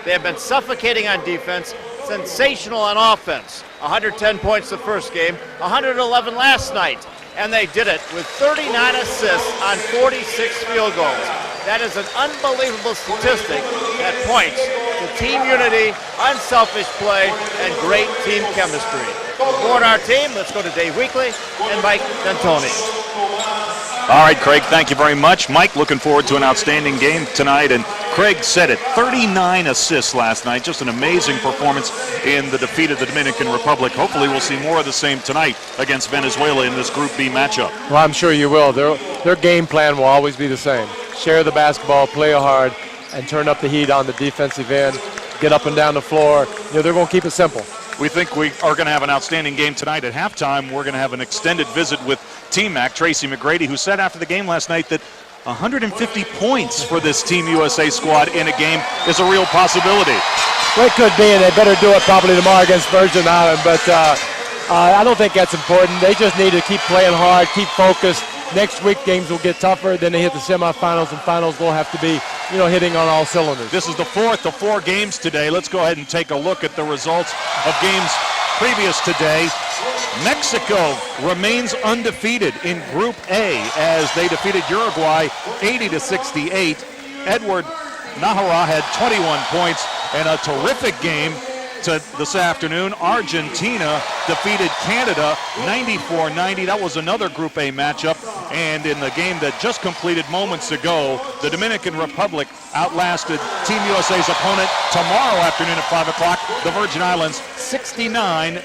They have been suffocating on defense, sensational on offense. 110 points the first game, 111 last night. And they did it with 39 assists on 46 field goals. That is an unbelievable statistic that points to team unity, unselfish play, and great team chemistry. Aboard our team, let's go to Dave Weekley and Mike D'Antoni. All right, Craig, thank you very much. Mike, looking forward to an outstanding game tonight. And Craig said it, 39 assists last night. Just an amazing performance in the defeat of the Dominican Republic. Hopefully we'll see more of the same tonight against Venezuela in this Group B matchup. Well, I'm sure you will. Their game plan will always be the same. Share the basketball, play hard, and turn up the heat on the defensive end. Get up and down the floor. They're going to keep it simple. We think we are going to have an outstanding game tonight. At halftime, we're going to have an extended visit with T-Mac, Tracy McGrady, who said after the game last night that 150 points for this Team USA squad in a game is a real possibility. Well, it could be, and they better do it probably tomorrow against Virgin Island, but I don't think that's important. They just need to keep playing hard, keep focused. Next week, games will get tougher. Then they hit the semifinals, and finals will have to be, hitting on all cylinders. This is the fourth of 4 games today. Let's go ahead and take a look at the results of games previous today. Mexico remains undefeated in Group A as they defeated Uruguay 80-68. Edward Nahara had 21 points and a terrific game this afternoon. Argentina defeated Canada 94-90. That was another Group A matchup. And in the game that just completed moments ago, the Dominican Republic outlasted Team USA's opponent tomorrow afternoon at 5 o'clock, the Virgin Islands, 69-65.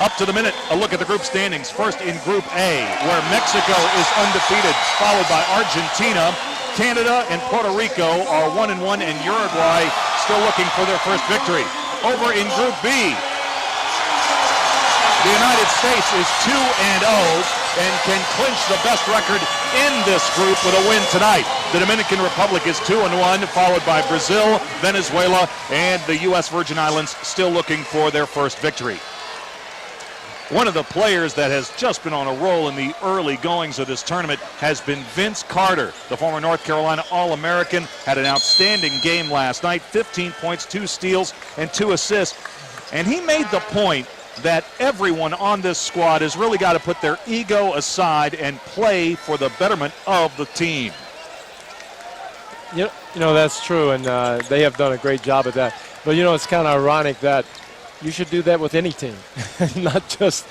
Up to the minute, a look at the group standings. First in Group A, where Mexico is undefeated, followed by Argentina. Canada and Puerto Rico are 1-1, and Uruguay still looking for their first victory. Over in Group B, the United States is 2-0 and can clinch the best record in this group with a win tonight. The Dominican Republic is 2-1, followed by Brazil, Venezuela, and the U.S. Virgin Islands still looking for their first victory. One of the players that has just been on a roll in the early goings of this tournament has been Vince Carter, the former North Carolina All-American. Had an outstanding game last night, 15 points, 2 steals, and 2 assists. And he made the point that everyone on this squad has really got to put their ego aside and play for the betterment of the team. That's true, and they have done a great job at that. But, it's kind of ironic that you should do that with any team, not just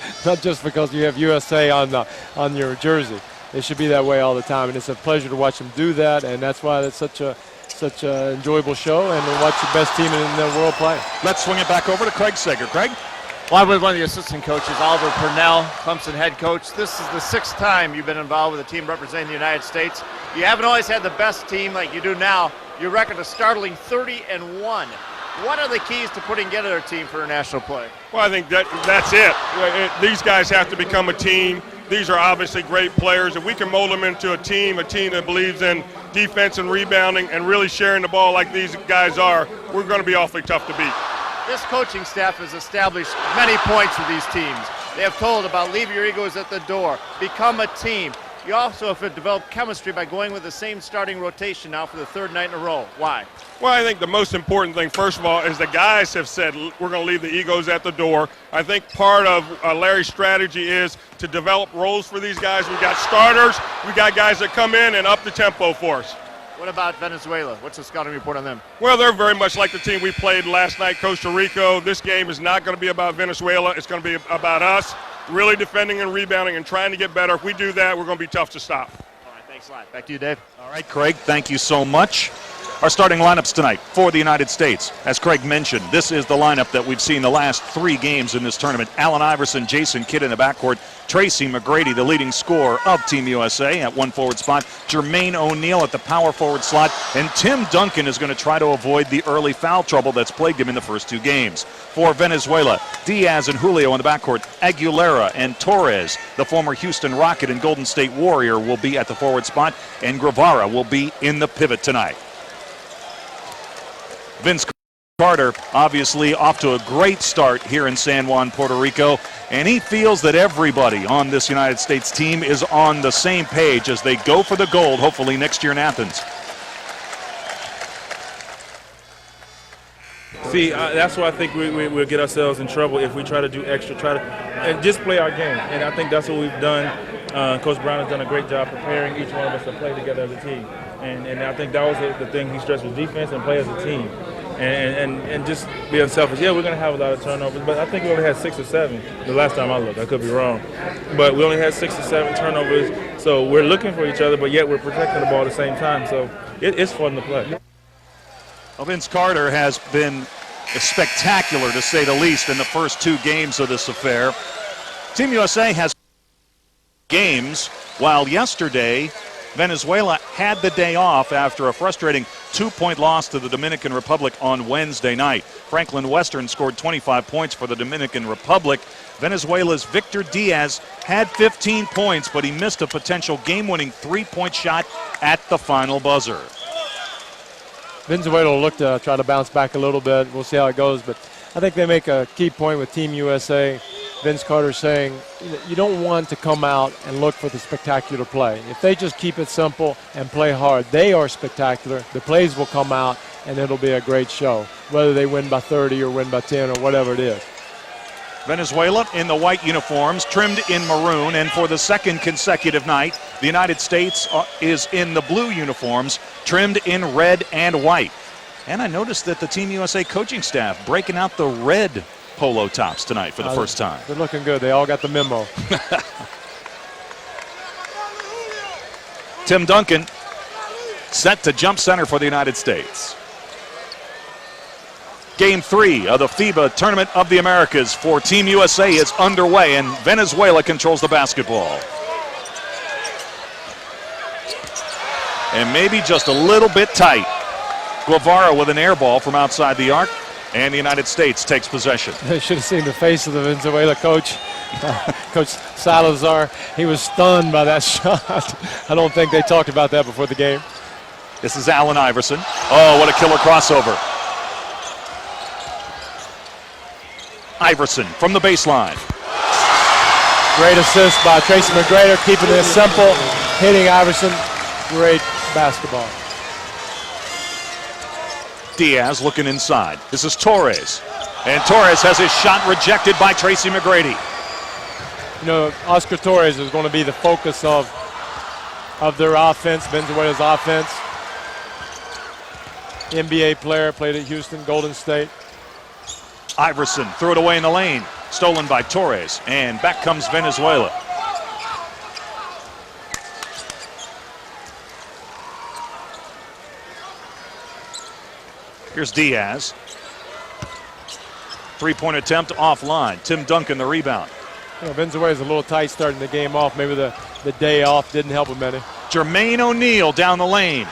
because you have USA on your jersey. It should be that way all the time, and it's a pleasure to watch them do that, and that's why it's such an enjoyable show, and to watch the best team in the world play. Let's swing it back over to Craig Sager. Craig? Well, I'm with one of the assistant coaches, Oliver Purnell, Clemson head coach. This is the 6th time you've been involved with a team representing the United States. You haven't always had the best team like you do now. Your record is startling 30-1. What are the keys to putting together a team for international play? Well, I think that's it. These guys have to become a team. These are obviously great players. If we can mold them into a team that believes in defense and rebounding and really sharing the ball like these guys are, we're going to be awfully tough to beat. This coaching staff has established many points with these teams. They have told about leave your egos at the door, become a team. You also have developed chemistry by going with the same starting rotation now for the 3rd night in a row. Why? Well, I think the most important thing, first of all, is the guys have said we're going to leave the egos at the door. I think part of Larry's strategy is to develop roles for these guys. We've got starters. We got guys that come in and up the tempo for us. What about Venezuela? What's the scouting report on them? Well, they're very much like the team we played last night, Costa Rica. This game is not going to be about Venezuela. It's going to be about us really defending and rebounding and trying to get better. If we do that, we're going to be tough to stop. All right, thanks a lot. Back to you, Dave. All right, Craig, thank you so much. Our starting lineups tonight for the United States. As Craig mentioned, this is the lineup that we've seen the last 3 games in this tournament. Allen Iverson, Jason Kidd in the backcourt, Tracy McGrady, the leading scorer of Team USA at 1 forward spot, Jermaine O'Neal at the power forward slot, and Tim Duncan is going to try to avoid the early foul trouble that's plagued him in the first 2 games. For Venezuela, Diaz and Julio in the backcourt, Aguilera and Torres, the former Houston Rocket and Golden State Warrior, will be at the forward spot, and Guevara will be in the pivot tonight. Vince Carter obviously off to a great start here in San Juan, Puerto Rico, and he feels that everybody on this United States team is on the same page as they go for the gold, hopefully next year in Athens. See, that's why I think we'll get ourselves in trouble if we try to do extra, and just play our game. And I think that's what we've done. Coach Brown has done a great job preparing each one of us to play together as a team. And I think that was the thing he stressed was defense and play as a team. And just be unselfish. Yeah, we're going to have a lot of turnovers, but I think we only had 6 or 7 the last time I looked. I could be wrong. But we only had 6 or 7 turnovers, so we're looking for each other, but yet we're protecting the ball at the same time. So it's fun to play. Well, Vince Carter has been spectacular, to say the least, in the first 2 games of this affair. Team USA has games, while yesterday Venezuela had the day off after a frustrating 2-point loss to the Dominican Republic on Wednesday night. Franklin Western scored 25 points for the Dominican Republic. Venezuela's Victor Diaz had 15 points, but he missed a potential game-winning 3-point shot at the final buzzer. Venezuela will look to try to bounce back a little bit. We'll see how it goes, but I think they make a key point with Team USA. Vince Carter saying you don't want to come out and look for the spectacular play. If they just keep it simple and play hard, they are spectacular. The plays will come out, and it'll be a great show, whether they win by 30 or win by 10 or whatever it is. Venezuela in the white uniforms, trimmed in maroon, and for the second consecutive night, the United States is in the blue uniforms, trimmed in red and white. And I noticed that the Team USA coaching staff breaking out the red polo tops tonight for the first time. They're looking good. They all got the memo. Tim Duncan set to jump center for the United States. Game 3 of the FIBA Tournament of the Americas for Team USA is underway, and Venezuela controls the basketball. And maybe just a little bit tight. Guevara with an air ball from outside the arc, and the United States takes possession. They should have seen the face of the Venezuela coach, Coach Salazar. He was stunned by that shot. I don't think they talked about that before the game. This is Allen Iverson. Oh, what a killer crossover. Iverson from the baseline. Great assist by Tracy McGrady, keeping it simple, hitting Iverson. Great basketball. Diaz looking inside. This is Torres. And Torres has his shot rejected by Tracy McGrady. You know, Oscar Torres is going to be the focus of their offense, Venezuela's offense. NBA player, played at Houston, Golden State. Iverson threw it away in the lane. Stolen by Torres. And back comes Venezuela. Here's Diaz. 3-point attempt offline. Tim Duncan the rebound. You know, Venezuela's a little tight starting the game off. Maybe the day off didn't help him any. Jermaine O'Neal down the lane.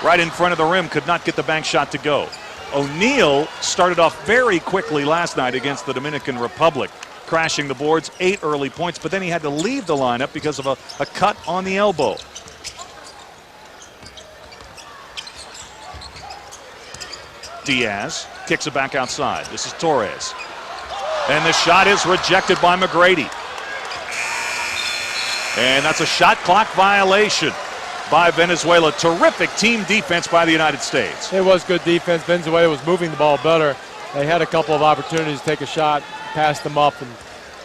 Right in front of the rim, could not get the bank shot to go. O'Neal started off very quickly last night against the Dominican Republic, crashing the boards, 8 early points, but then he had to leave the lineup because of a cut on the elbow. Diaz kicks it back outside. This is Torres. And the shot is rejected by McGrady. And that's a shot clock violation by Venezuela. Terrific team defense by the United States. It was good defense. Venezuela was moving the ball better. They had a couple of opportunities to take a shot, passed them up, and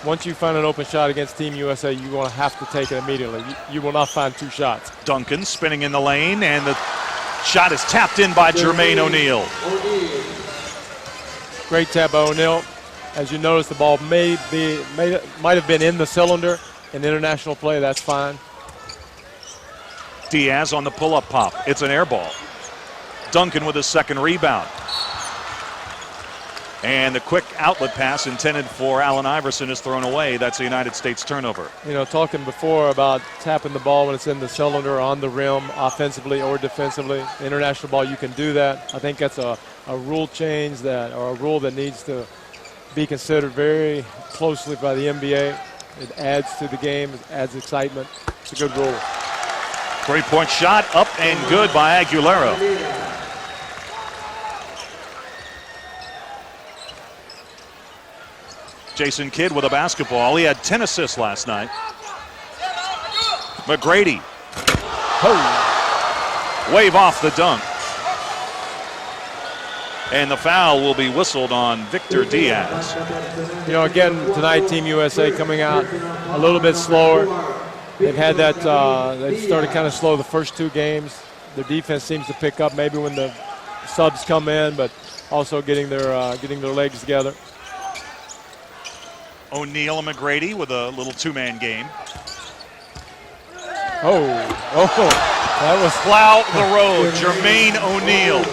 once you find an open shot against Team USA, you're going to have to take it immediately. You will not find 2 shots. Duncan spinning in the lane, and the shot is tapped in by Jermaine O'Neal. Great tap by O'Neal. As you notice, the ball might have been in the cylinder. In international play, that's fine. Diaz on the pull-up pop. It's an air ball. Duncan with his second rebound. And the quick outlet pass intended for Allen Iverson is thrown away. That's a United States turnover. You know, talking before about tapping the ball when it's in the cylinder or on the rim, offensively or defensively. International ball, you can do that. I think that's a rule change or a rule that needs to be considered very closely by the NBA. It adds to the game, it adds excitement. It's a good rule. 3-point shot up and good by Aguilera. Jason Kidd with a basketball. He had 10 assists last night. McGrady. Wave off the dunk. And the foul will be whistled on Victor Diaz. You know, again, tonight, Team USA coming out a little bit slower. They've had that, they started kind of slow the first 2 games. Their defense seems to pick up maybe when the subs come in, but also getting their legs together. O'Neal and McGrady with a little 2-man game. That was Plow the road, Jermaine O'Neal.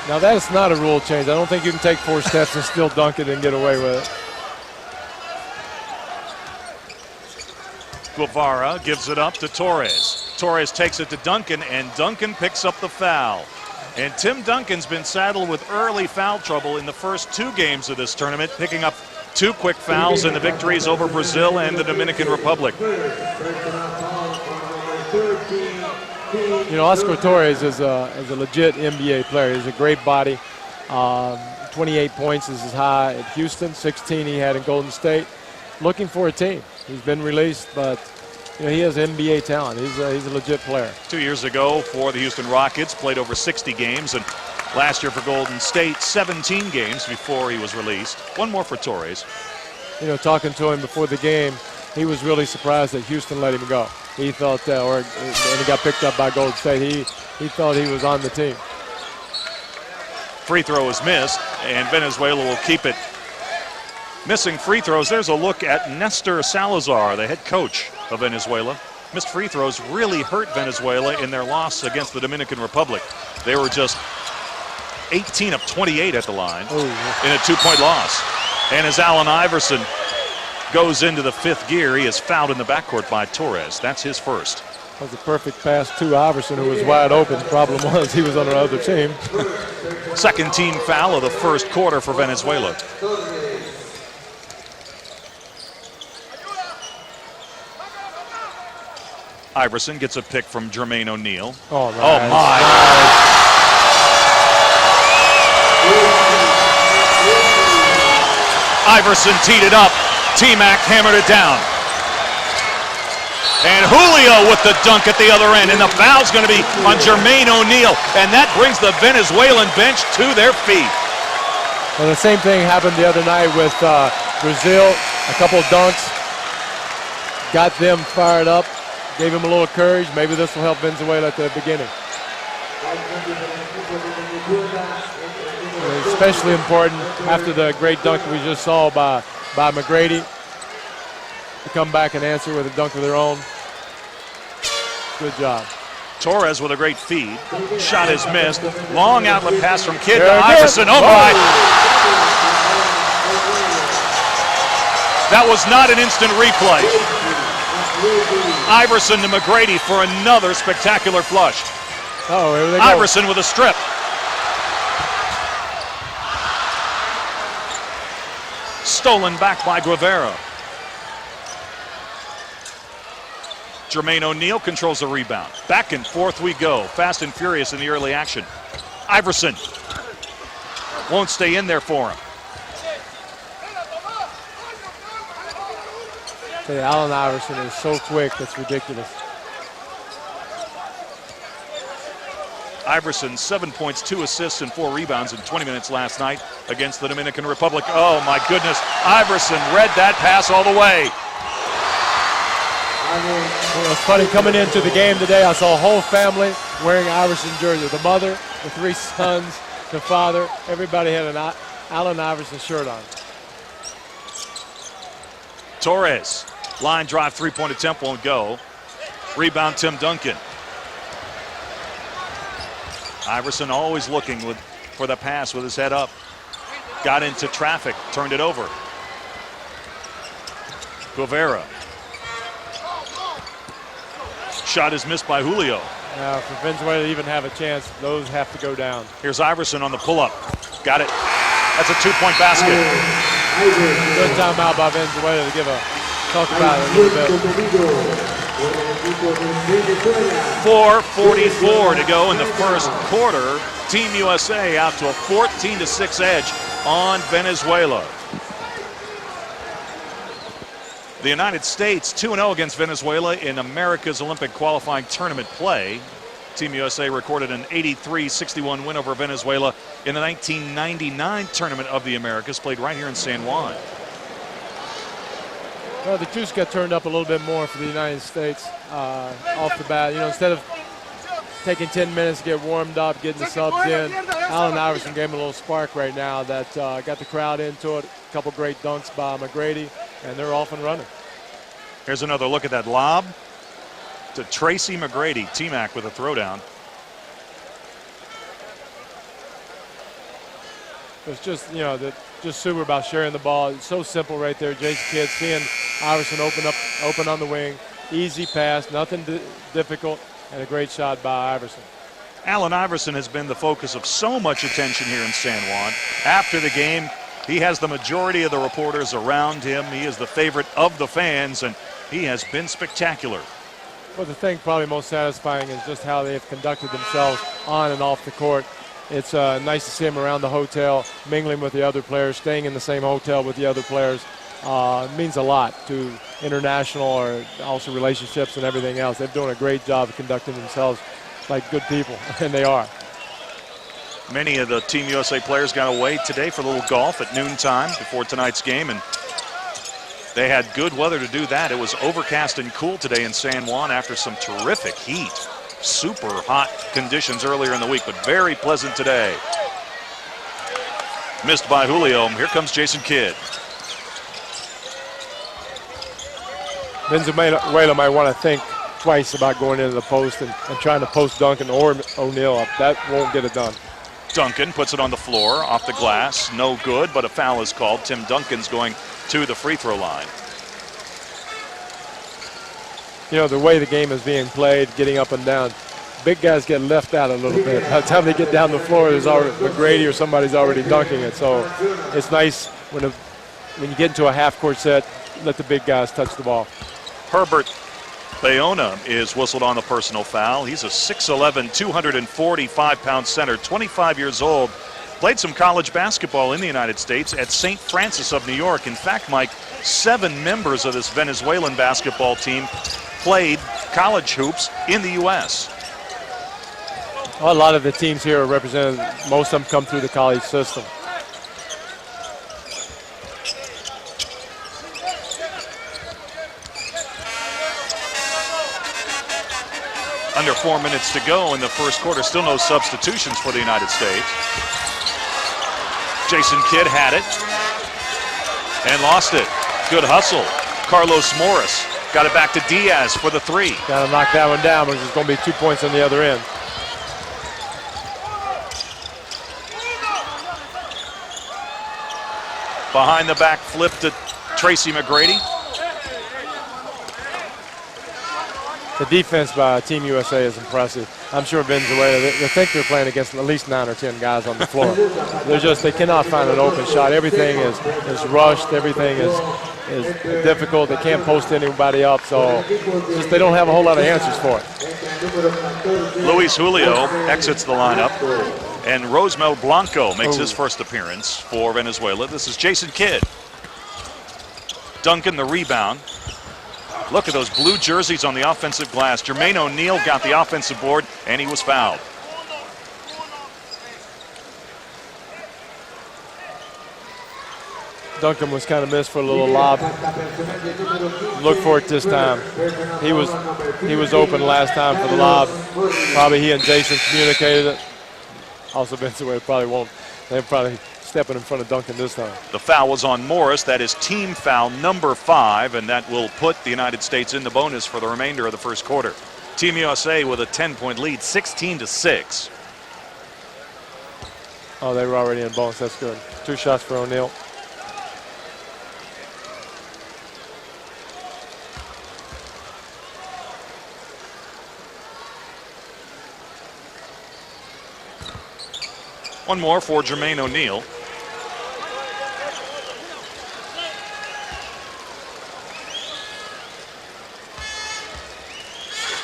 Now that's not a rule change. I don't think you can take 4 steps and still dunk it and get away with it. Guevara gives it up to Torres. Torres takes it to Duncan, and Duncan picks up the foul. And Tim Duncan's been saddled with early foul trouble in the first 2 games of this tournament, picking up 2 quick fouls in the victories over Brazil and the Dominican Republic. You know, Oscar Torres is a legit NBA player. He's a great body. 28 points is his high at Houston. 16 he had in Golden State. Looking for a team. He's been released, but you know, he has NBA talent. He's a legit player. 2 years ago for the Houston Rockets, played over 60 games, and last year for Golden State, 17 games before he was released. 1 more for Torres. You know, talking to him before the game, he was really surprised that Houston let him go. He thought, and he got picked up by Golden State. He thought he was on the team. Free throw is missed, and Venezuela will keep it. Missing free throws. There's a look at Nestor Salazar, the head coach of Venezuela. Missed free throws really hurt Venezuela in their loss against the Dominican Republic. They were just 18 of 28 at the line in a 2-point loss. And as Allen Iverson goes into the 5th gear, he is fouled in the backcourt by Torres. That's his first. That was a perfect pass to Iverson, who was wide open. The problem was he was on another team. Second team foul of the first quarter for Venezuela. Iverson gets a pick from Jermaine O'Neal. Oh, nice. Oh, my. Iverson teed it up. T-Mac hammered it down. And Julio with the dunk at the other end. And the foul's going to be on Jermaine O'Neal. And that brings the Venezuelan bench to their feet. Well, the same thing happened the other night with Brazil. A couple of dunks. Got them fired up. Gave him a little courage. Maybe this will help Venezuela at the beginning. And especially important after the great dunk we just saw by McGrady to come back and answer with a dunk of their own. Good job. Torres with a great feed. Shot is missed. Long outlet pass from Kidd to Iverson. Oh my! That was not an instant replay. Iverson to McGrady for another spectacular flush. Oh, here they go. Iverson with a strip. Stolen back by Guevara. Jermaine O'Neal controls the rebound. Back and forth we go. Fast and furious in the early action. Iverson won't stay in there for him. Hey, Allen Iverson is so quick, it's ridiculous. Iverson, 7 points, 2 assists, and 4 rebounds in 20 minutes last night against the Dominican Republic. Oh, my goodness. Iverson read that pass all the way. Well, it's funny, coming into the game today, I saw a whole family wearing Iverson jersey. The mother, the 3 sons, the father, everybody had an Allen Iverson shirt on. Torres, line drive, 3-point attempt won't go. Rebound, Tim Duncan. Iverson always looking for the pass with his head up. Got into traffic, turned it over. Guevara. Shot is missed by Julio. Now, for Venezuela to even have a chance, those have to go down. Here's Iverson on the pull-up. Got it. That's a 2-point basket. Good timeout by Venezuela to talk about it a little bit. 4:44 to go in the first quarter. Team USA out to a 14-6 edge on Venezuela. The United States 2-0 against Venezuela in America's Olympic qualifying tournament play. Team USA recorded an 83-61 win over Venezuela in the 1999 Tournament of the Americas, played right here in San Juan. Well, the juice got turned up a little bit more for the United States off the bat. You know, instead of taking 10 minutes to get warmed up, getting the subs in, Allen Iverson gave him a little spark right now that got the crowd into it. A couple great dunks by McGrady, and they're off and running. Here's another look at that lob to Tracy McGrady. T-Mac with a throwdown. It's just, you know, just super about sharing the ball. It's so simple right there. Jason Kidd seeing Iverson open on the wing. Easy pass, nothing difficult, and a great shot by Iverson. Allen Iverson has been the focus of so much attention here in San Juan. After the game, he has the majority of the reporters around him. He is the favorite of the fans, and he has been spectacular. Well, the thing probably most satisfying is just how they have conducted themselves on and off the court. It's nice to see him around the hotel, mingling with the other players, staying in the same hotel with the other players. It means a lot to international or also relationships and everything else. They're doing a great job of conducting themselves like good people, and they are. Many of the Team USA players got away today for a little golf at noontime before tonight's game, and they had good weather to do that. It was overcast and cool today in San Juan after some terrific heat. Super hot conditions earlier in the week, but very pleasant today. Missed by Julio. Here comes Jason Kidd. Venezuela might want to think twice about going into the post and trying to post Duncan or O'Neal up. That won't get it done. Duncan puts it on the floor, off the glass, no good, but a foul is called. Tim Duncan's going to the free throw line. You know, the way the game is being played, getting up and down, big guys get left out a little bit. By the time they get down the floor, there's already McGrady or somebody's already dunking it. So it's nice when you get into a half-court set, let the big guys touch the ball. Herbert Bayona is whistled on the personal foul. He's a 6'11", 245-pound center, 25 years old. Played some college basketball in the United States at St. Francis of New York. In fact, Mike, 7 members of this Venezuelan basketball team played college hoops in the U.S. Well, a lot of the teams here are represented. Most of them come through the college system. Under 4 minutes to go in the first quarter. Still no substitutions for the United States. Jason Kidd had it and lost it. Good hustle. Carlos Morris got it back to Diaz for the three. Got to knock that one down, because it's going to be 2 points on the other end. Behind the back flip to Tracy McGrady. The defense by Team USA is impressive. I'm sure Venezuela, they think they're playing against at least 9 or 10 guys on the floor. They cannot find an open shot. Everything is rushed. Everything is difficult. They can't post anybody up, so they don't have a whole lot of answers for it. Luis Julio exits the lineup, and Rosemel Blanco makes his first appearance for Venezuela. This is Jason Kidd. Duncan the rebound. Look at those blue jerseys on the offensive glass. Jermaine O'Neal got the offensive board, and he was fouled. Duncan was kind of missed for a little lob. Look for it this time. He was open last time for the lob. Probably he and Jason communicated it. Also, Venezuela probably won't. They're probably stepping in front of Duncan this time. The foul was on Morris. That is team foul number 5, and that will put the United States in the bonus for the remainder of the first quarter. Team USA with a 10-point lead, 16-6. Oh, they were already in bonus. That's good. 2 shots for O'Neal. One more for Jermaine O'Neal.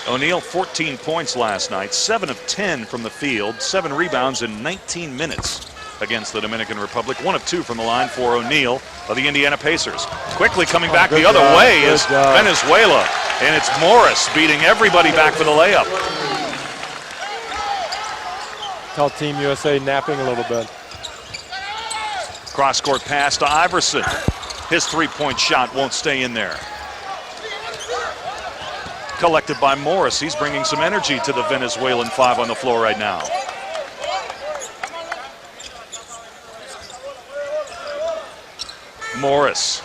O'Neal 14 points last night, 7 of 10 from the field, 7 rebounds in 19 minutes against the Dominican Republic. 1 of 2 from the line for O'Neal of the Indiana Pacers. Quickly coming back the other way is Venezuela, and it's Morris beating everybody back for the layup. call Team USA napping a little bit. Cross-court pass to Iverson. His three-point shot won't stay in there. Collected by Morris. He's bringing some energy to the Venezuelan 5 on the floor right now. Morris.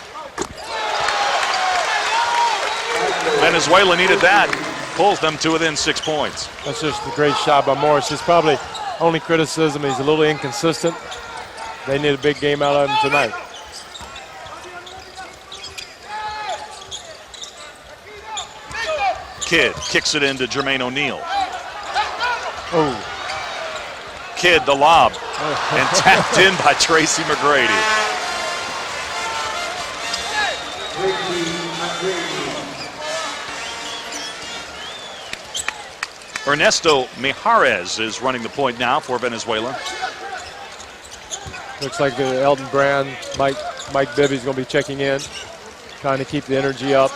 Venezuela needed that. Pulls them to within 6 points. That's just a great shot by Morris. His probably only criticism, he's a little inconsistent. They need a big game out of him tonight. Kidd kicks it into Jermaine O'Neal. Oh, Kidd the lob and tapped in by Tracy McGrady. Ernesto Mijares is running the point now for Venezuela. looks like Elton Brand, Mike Bibby's going to be checking in, trying to keep the energy up.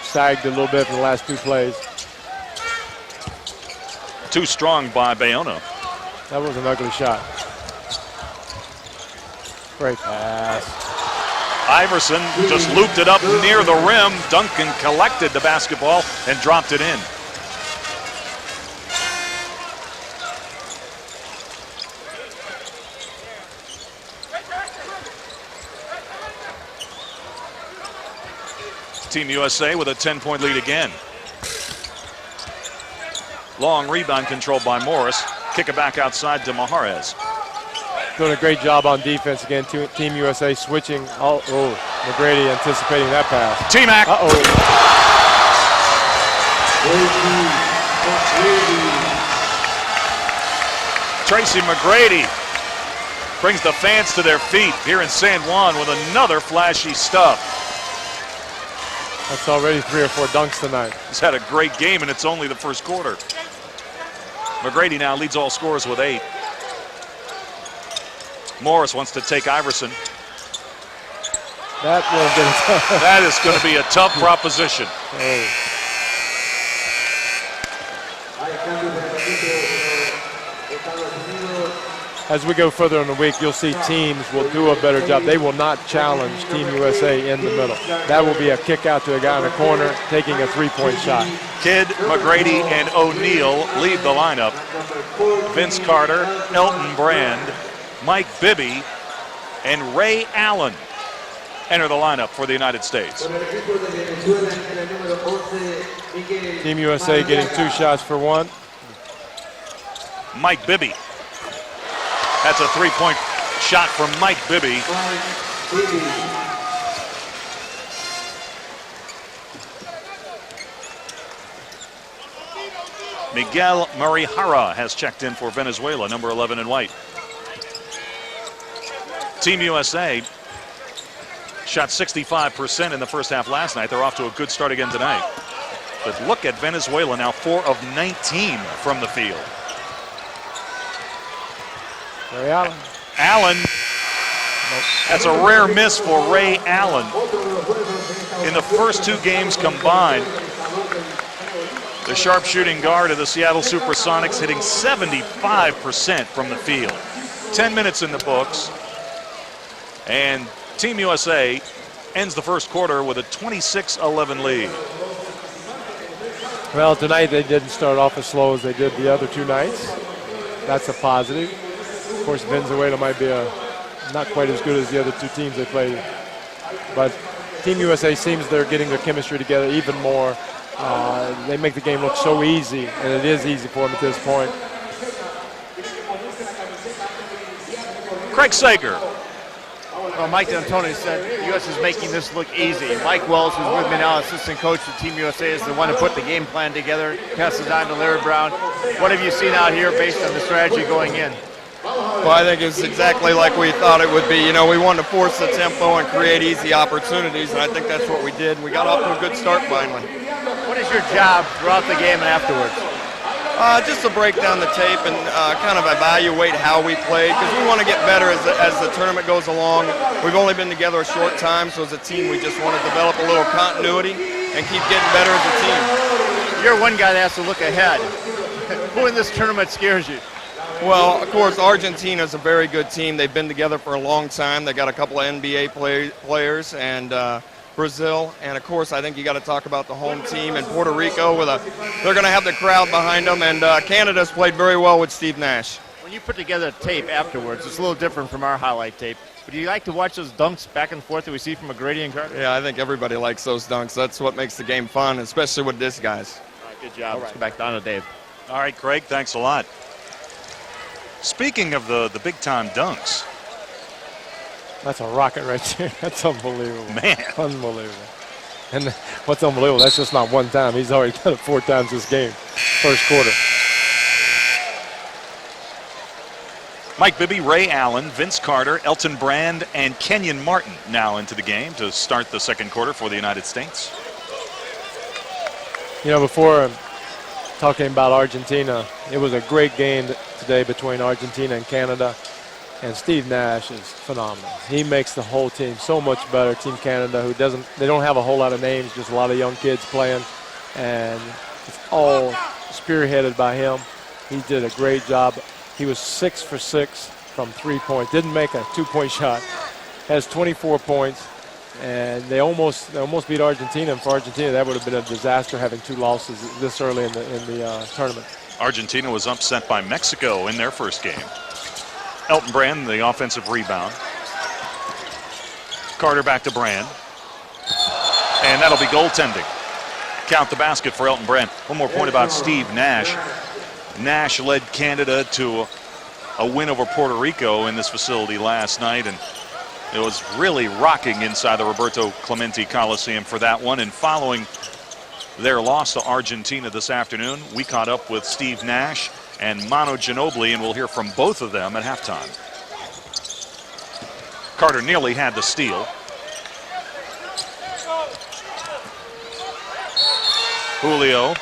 Sagged a little bit for the last 2 plays. Too strong by Bayona. That was an ugly shot. Great pass. Iverson just looped it up near the rim. Duncan collected the basketball and dropped it in. Team USA with a 10-point lead again. Long rebound controlled by Morris. Kick it back outside to Mijares. Doing a great job on defense again. Team USA switching. Oh, McGrady anticipating that pass. T-Mac. Tracy McGrady brings the fans to their feet here in San Juan with another flashy stuff. That's already 3 or 4 dunks tonight. He's had a great game, and it's only the first quarter. McGrady now leads all scorers with 8. Morris wants to take Iverson. That will get That is going to be a tough proposition. As we go further in the week, you'll see teams will do a better job. They will not challenge Team USA in the middle. That will be a kick out to a guy in the corner taking a 3-point shot. Kidd, McGrady, and O'Neal lead the lineup. Vince Carter, Elton Brand, Mike Bibby, and Ray Allen enter the lineup for the United States. Team USA getting 2 shots for 1. Mike Bibby. That's a 3-point shot from Mike Bibby. Miguel Marihara has checked in for Venezuela, number 11 in white. Team USA shot 65% in the first half last night. They're off to a good start again tonight. But look at Venezuela now, 4 of 19 from the field. Ray Allen. Allen. That's a rare miss for Ray Allen. In the first 2 games combined, the sharpshooting guard of the Seattle Supersonics hitting 75% from the field. 10 minutes in the books. And Team USA ends the first quarter with a 26-11 lead. Well, tonight they didn't start off as slow as they did the other 2 nights. That's a positive. Of course, Venezuela might be not quite as good as the other 2 teams they played. But Team USA seems they're getting their chemistry together even more. They make the game look so easy, and it is easy for them at this point. Craig Sager. Well, Mike D'Antoni said U.S. is making this look easy. Mike Wells, who's with me now, assistant coach of Team USA, is the one who put the game plan together, passes on to Larry Brown. What have you seen out here based on the strategy going in? Well, I think it's exactly like we thought it would be. You know, we wanted to force the tempo and create easy opportunities, and I think that's what we did. We got off to a good start finally. What is your job throughout the game and afterwards? Just to break down the tape and kind of evaluate how we played, because we want to get better as the tournament goes along. We've only been together a short time, so as a team, we just want to develop a little continuity and keep getting better as a team. You're one guy that has to look ahead. Who in this tournament scares you? Well, of course, Argentina is a very good team. They've been together for a long time. They got a couple of NBA players and Brazil, and of course, I think you got to talk about the home team in Puerto Rico. They're going to have the crowd behind them, and Canada's played very well with Steve Nash. When you put together tape afterwards, it's a little different from our highlight tape. But do you like to watch those dunks back and forth that we see from McGrady and Carter? Yeah, I think everybody likes those dunks. That's what makes the game fun, especially with this guys. All right, good job. Let's go back down to Dave. All right, Craig, thanks a lot. Speaking of the big-time dunks. That's a rocket right there. That's unbelievable. Man. Unbelievable. And what's unbelievable, that's just not one time. He's already done it 4 times this game, first quarter. Mike Bibby, Ray Allen, Vince Carter, Elton Brand, and Kenyon Martin now into the game to start the second quarter for the United States. You know, before talking about Argentina, it was a great game today between Argentina and Canada, and Steve Nash is phenomenal. He makes the whole team so much better. Team Canada, they don't have a whole lot of names, just a lot of young kids playing, and it's all spearheaded by him. He did a great job. He was 6 for 6 from 3-point. Didn't make a 2-point shot. Has 24 points. And they almost beat Argentina. And for Argentina, that would have been a disaster having 2 losses this early in the tournament. Argentina was upset by Mexico in their first game. Elton Brand, the offensive rebound. Carter back to Brand. And that'll be goaltending. Count the basket for Elton Brand. One more point about Steve Nash. Nash led Canada to a win over Puerto Rico in this facility last night, and it was really rocking inside the Roberto Clemente Coliseum for that one. And following their loss to Argentina this afternoon, we caught up with Steve Nash and Manu Ginobili, and we'll hear from both of them at halftime. Carter nearly had the steal. Julio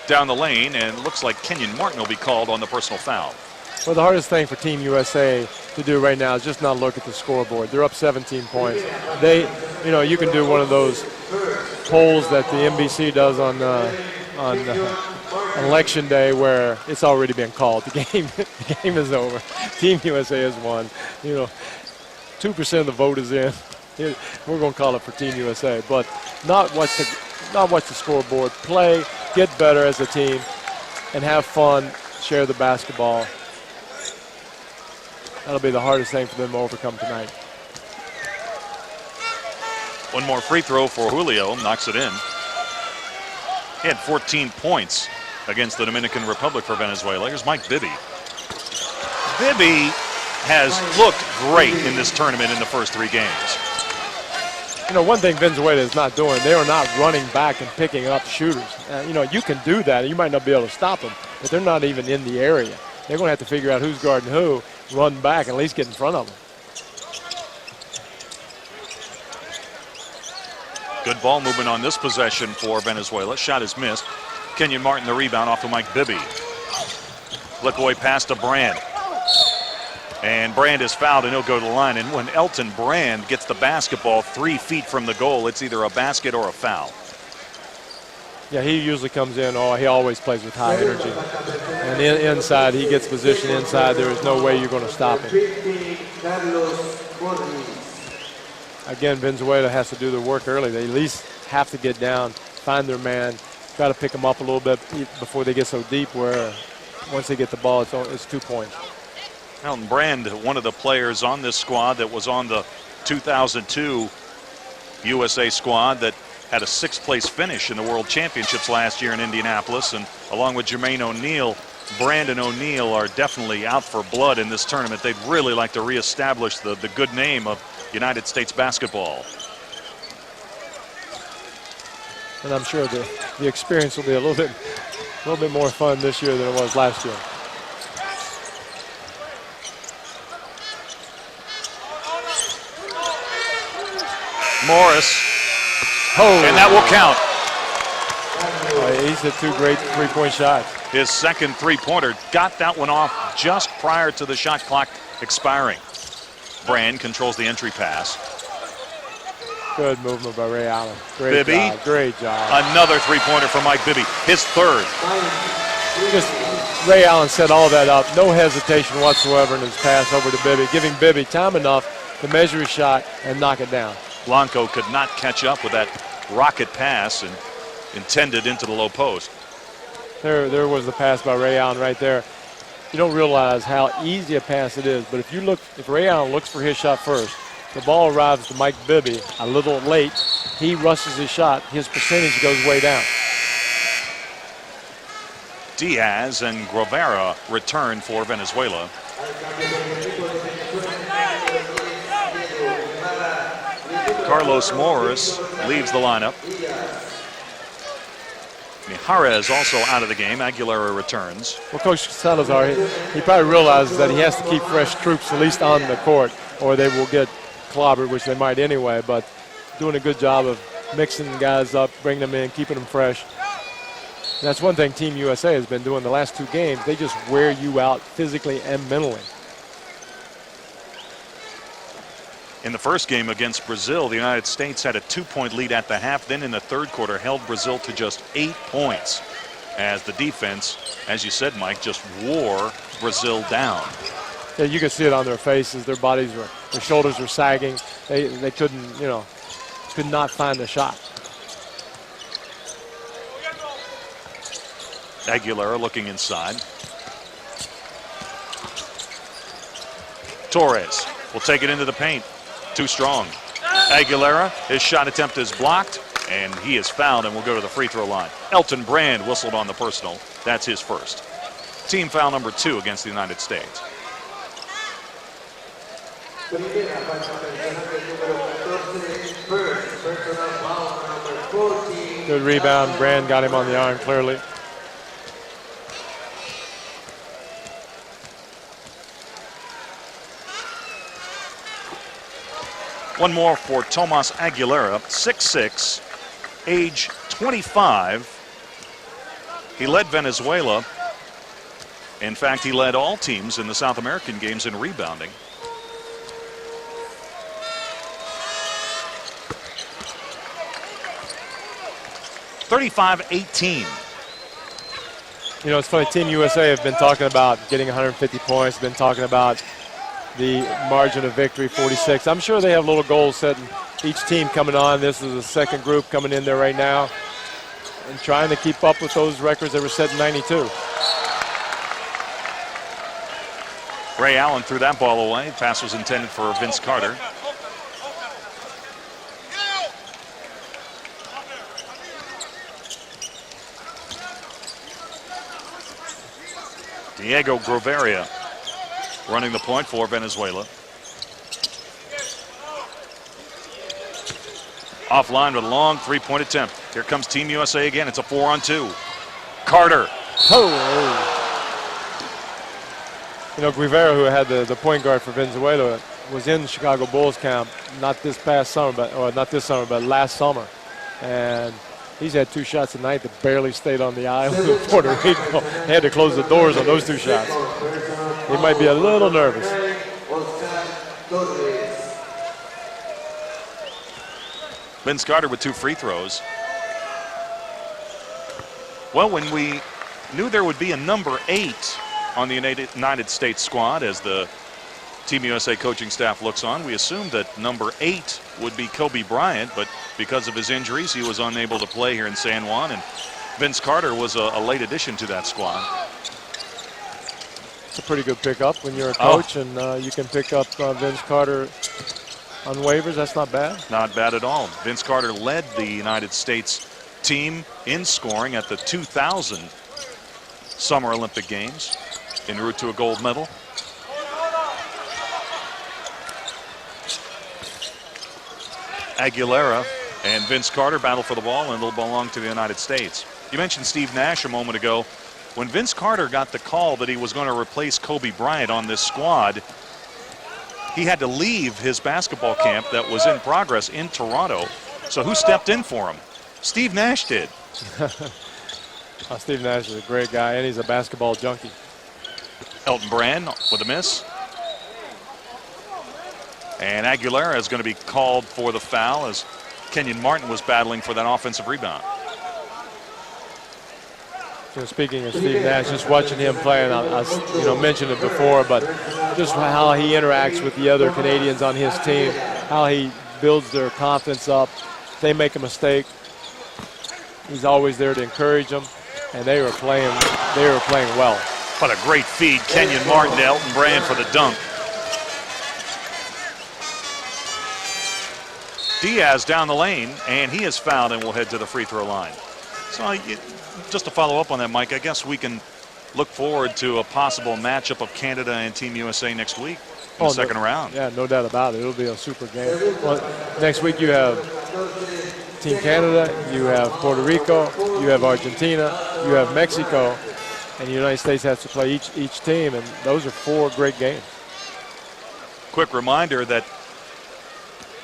down the lane, and looks like Kenyon Martin will be called on the personal foul. Well, the hardest thing for Team USA to do right now is just not look at the scoreboard. They're up 17 points. You can do one of those polls that the NBC does on election day where it's already been called. The game is over. Team USA has won. 2% of the vote is in. We're going to call it for Team USA, but not watch the scoreboard. Play, get better as a team, and have fun. Share the basketball. That'll be the hardest thing for them to overcome tonight. One more free throw for Julio, knocks it in. He had 14 points against the Dominican Republic for Venezuela. Here's Mike Bibby. Bibby has looked great in this tournament in the first 3 games. One thing Venezuela is not doing, they are not running back and picking up shooters. You can do that. You might not be able to stop them, but they're not even in the area. They're going to have to figure out who's guarding who, run back, and at least get in front of them. Good ball movement on this possession for Venezuela. Shot is missed. Kenyon Martin the rebound off of Mike Bibby. Flick away pass to Brand. And Brand is fouled and he'll go to the line. And when Elton Brand gets the basketball 3 feet from the goal, it's either a basket or a foul. Yeah, he usually comes in, he always plays with high energy. And inside, he gets position inside. There is no way you're going to stop him. Again, Venezuela has to do their work early. They at least have to get down, find their man, try to pick them up a little bit before they get so deep where once they get the ball, it's 2 points. Elton Brand, one of the players on this squad that was on the 2002 USA squad that had a 6th place finish in the World Championships last year in Indianapolis, and along with Jermaine O'Neal, Brand and O'Neal are definitely out for blood in this tournament. They'd really like to reestablish the good name of United States basketball. And I'm sure the experience will be a little bit more fun this year than it was last year. Morris, and that will count. He's hit 2 great 3-point shots. His second 3-pointer, got that one off just prior to the shot clock expiring. Brand controls the entry pass. Good movement by Ray Allen. Bibby. Great job. Another 3-pointer for Mike Bibby, his 3rd. Just Ray Allen set all that up. No hesitation whatsoever in his pass over to Bibby, giving Bibby time enough to measure his shot and knock it down. Blanco could not catch up with that rocket pass and intended into the low post. There was the pass by Ray Allen right there. You don't realize how easy a pass it is, but if Ray Allen looks for his shot first, the ball arrives to Mike Bibby a little late. He rushes his shot. His percentage goes way down. Diaz and Grovera return for Venezuela. Carlos Morris leaves the lineup. Mijares also out of the game. Aguilera returns. Well, Coach Salazar, he probably realizes that he has to keep fresh troops at least on the court, or they will get clobbered, which they might anyway, but doing a good job of mixing guys up, bringing them in, keeping them fresh. That's one thing Team USA has been doing the last 2 games. They just wear you out physically and mentally. In the first game against Brazil, the United States had a 2-point lead at the half. Then in the third quarter, held Brazil to just 8 points as the defense, as you said, Mike, just wore Brazil down. Yeah, you could see it on their faces. Their shoulders were sagging. They couldn't, could not find the shot. Aguilera looking inside. Torres will take it into the paint. Too strong. Aguilera, his shot attempt is blocked, and he is fouled and will go to the free throw line. Elton Brand whistled on the personal. That's his first. Team foul number 2 against the United States. Good rebound. Brand got him on the arm clearly. One more for Tomas Aguilera, 6'6", age 25. He led Venezuela. In fact, he led all teams in the South American games in rebounding. (35-18). It's funny, Team USA have been talking about getting 150 points, been talking about the margin of victory, 46. I'm sure they have little goals set in each team coming on. This is the second group coming in there right now and trying to keep up with those records that were set in 92. Ray Allen threw that ball away. Pass was intended for Vince Carter. Diego Grovera running the point for Venezuela. Offline with a long 3-point attempt. Here comes Team USA again. It's a 4-on-2. Carter. Grovera, who had the point guard for Venezuela, was in Chicago Bulls camp not this summer, but last summer. And he's had 2 shots tonight that barely stayed on the island of Puerto Rico. They had to close the doors on those 2 shots. He might be a little nervous. Vince Carter with 2 free throws. Well, when we knew there would be a number 8 on the United States squad as the Team USA coaching staff looks on, we assumed that number 8 would be Kobe Bryant, but because of his injuries, he was unable to play here in San Juan, and Vince Carter was a late addition to that squad. It's a pretty good pickup when you're a coach, and you can pick up Vince Carter on waivers. That's not bad. Not bad at all. Vince Carter led the United States team in scoring at the 2000 Summer Olympic Games, en route to a gold medal. Aguilera and Vince Carter battle for the ball, and it'll belong to the United States. You mentioned Steve Nash a moment ago. When Vince Carter got the call that he was going to replace Kobe Bryant on this squad, he had to leave his basketball camp that was in progress in Toronto. So who stepped in for him? Steve Nash did. Steve Nash is a great guy, and he's a basketball junkie. Elton Brand with a miss. And Aguilera is going to be called for the foul as Kenyon Martin was battling for that offensive rebound. speaking of Steve Nash, just watching him play, and I mentioned it before, but just how he interacts with the other Canadians on his team, how he builds their confidence up. If they make a mistake, he's always there to encourage them, and they were playing well. What a great feed, Kenyon Martin to Elton Brand for the dunk. Diaz down the lane, and he is fouled and will head to the free throw line. So just to follow up on that, Mike, I guess we can look forward to a possible matchup of Canada and Team USA next week in the second round. Yeah, no doubt about it. It'll be a super game. Well, next week you have Team Canada, you have Puerto Rico, you have Argentina, you have Mexico, and the United States has to play each team, and those are 4 great games. Quick reminder that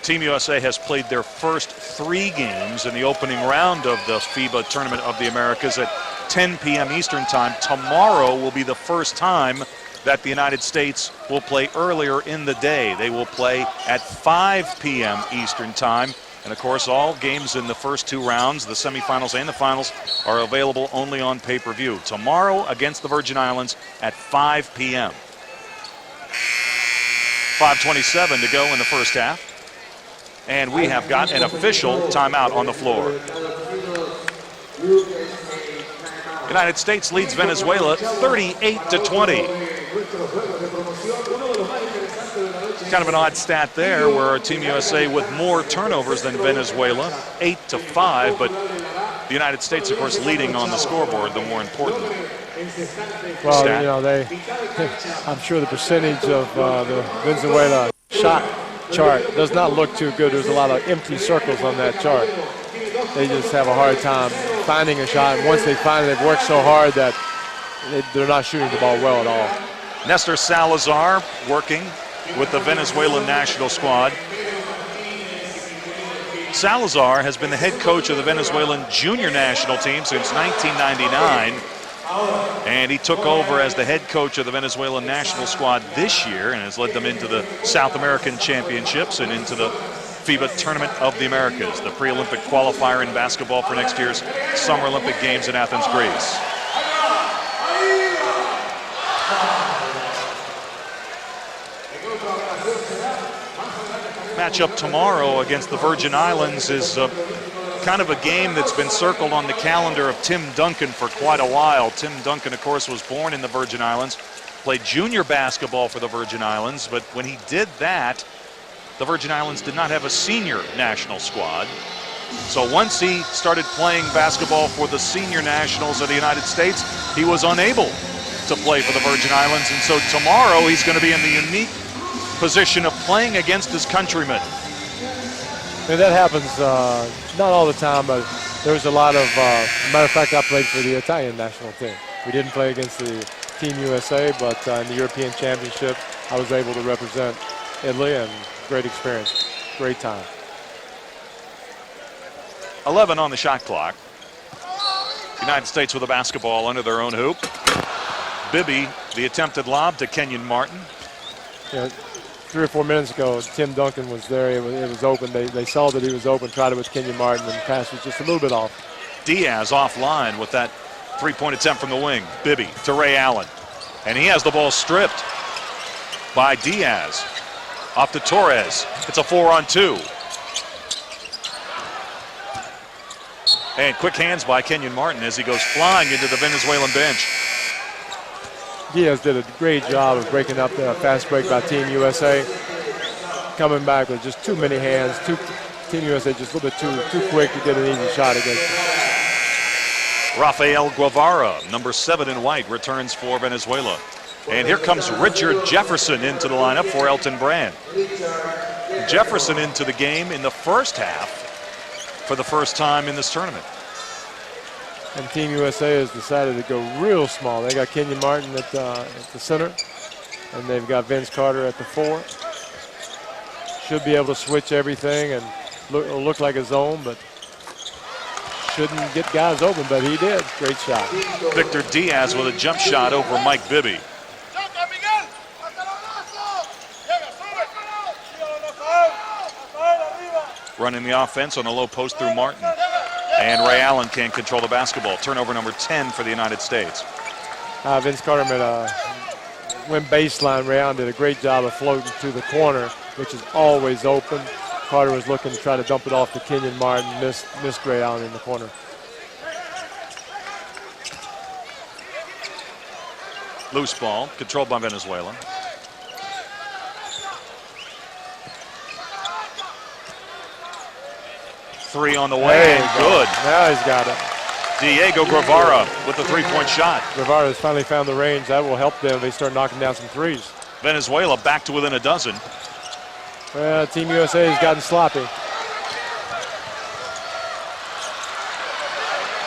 Team USA has played their first 3 games in the opening round of the FIBA Tournament of the Americas at 10 p.m. Eastern Time. Tomorrow will be the first time that the United States will play earlier in the day. They will play at 5 p.m. Eastern Time. And of course, all games in the first 2 rounds, the semifinals and the finals, are available only on pay-per-view. Tomorrow against the Virgin Islands at 5 p.m. 5:27 to go in the first half. And we have got an official timeout on the floor. United States leads Venezuela 38-20. Kind of an odd stat there, where Team USA with more turnovers than Venezuela, 8-5, but the United States, of course, leading on the scoreboard, the more important well, stat. I'm sure the percentage of the Venezuela shot chart does not look too good. There's a lot of empty circles on that chart. They just have a hard time finding a shot. And once they find it, they've worked so hard that they're not shooting the ball well at all. Nestor Salazar working with the Venezuelan national squad. Salazar has been the head coach of the Venezuelan junior national team since 1999. And he took over as the head coach of the Venezuelan national squad this year and has led them into the South American Championships and into the FIBA Tournament of the Americas, the pre-Olympic qualifier in basketball for next year's Summer Olympic Games in Athens, Greece. Matchup tomorrow against the Virgin Islands is kind of a game that's been circled on the calendar of Tim Duncan for quite a while. Tim Duncan, of course, was born in the Virgin Islands, played junior basketball for the Virgin Islands, but when he did that, the Virgin Islands did not have a senior national squad. So once he started playing basketball for the senior nationals of the United States, he was unable to play for the Virgin Islands, and so tomorrow he's going to be in the unique position of playing against his countrymen. And that happens not all the time, but there's a lot of, matter of fact, I played for the Italian national team. We didn't play against the Team USA, but in the European Championship, I was able to represent Italy, and great experience, great time. 11 on the shot clock. United States with a basketball under their own hoop. Bibby, the attempted lob to Kenyon Martin. Yeah, 3 or 4 minutes ago, Tim Duncan was there. It was open. They saw that he was open, tried it with Kenyon Martin, and the pass was just a little bit off. Diaz offline with that three-point attempt from the wing. Bibby to Ray Allen. And he has the ball stripped by Diaz. Off to Torres. It's a 4-on-2. And quick hands by Kenyon Martin as he goes flying into the Venezuelan bench. Diaz did a great job of breaking up the fast break by Team USA. Coming back with just too many hands. Team USA just a little bit too quick to get an easy shot against him. Rafael Guevara, number 7 in white, returns for Venezuela. And here comes Richard Jefferson into the lineup for Elton Brand. Jefferson into the game in the first half for the first time in this tournament. And Team USA has decided to go real small. They got Kenyon Martin at the center, and they've got Vince Carter at the 4. Should be able to switch everything and look like a zone, but shouldn't get guys open, but he did. Great shot. Victor Diaz with a jump shot over Mike Bibby. Running the offense on a low post through Martin. And Ray Allen can't control the basketball. Turnover number 10 for the United States. Vince Carter made a went baseline. Ray Allen did a great job of floating to the corner, which is always open. Carter was looking to try to dump it off to Kenyon Martin, missed Ray Allen in the corner. Loose ball, controlled by Venezuela. Three on the way, and good. Now he's got it. Diego Guevara with the three-point shot. Guevara has finally found the range. That will help them. They start knocking down some threes. Venezuela back to within a dozen. Well, Team USA has gotten sloppy.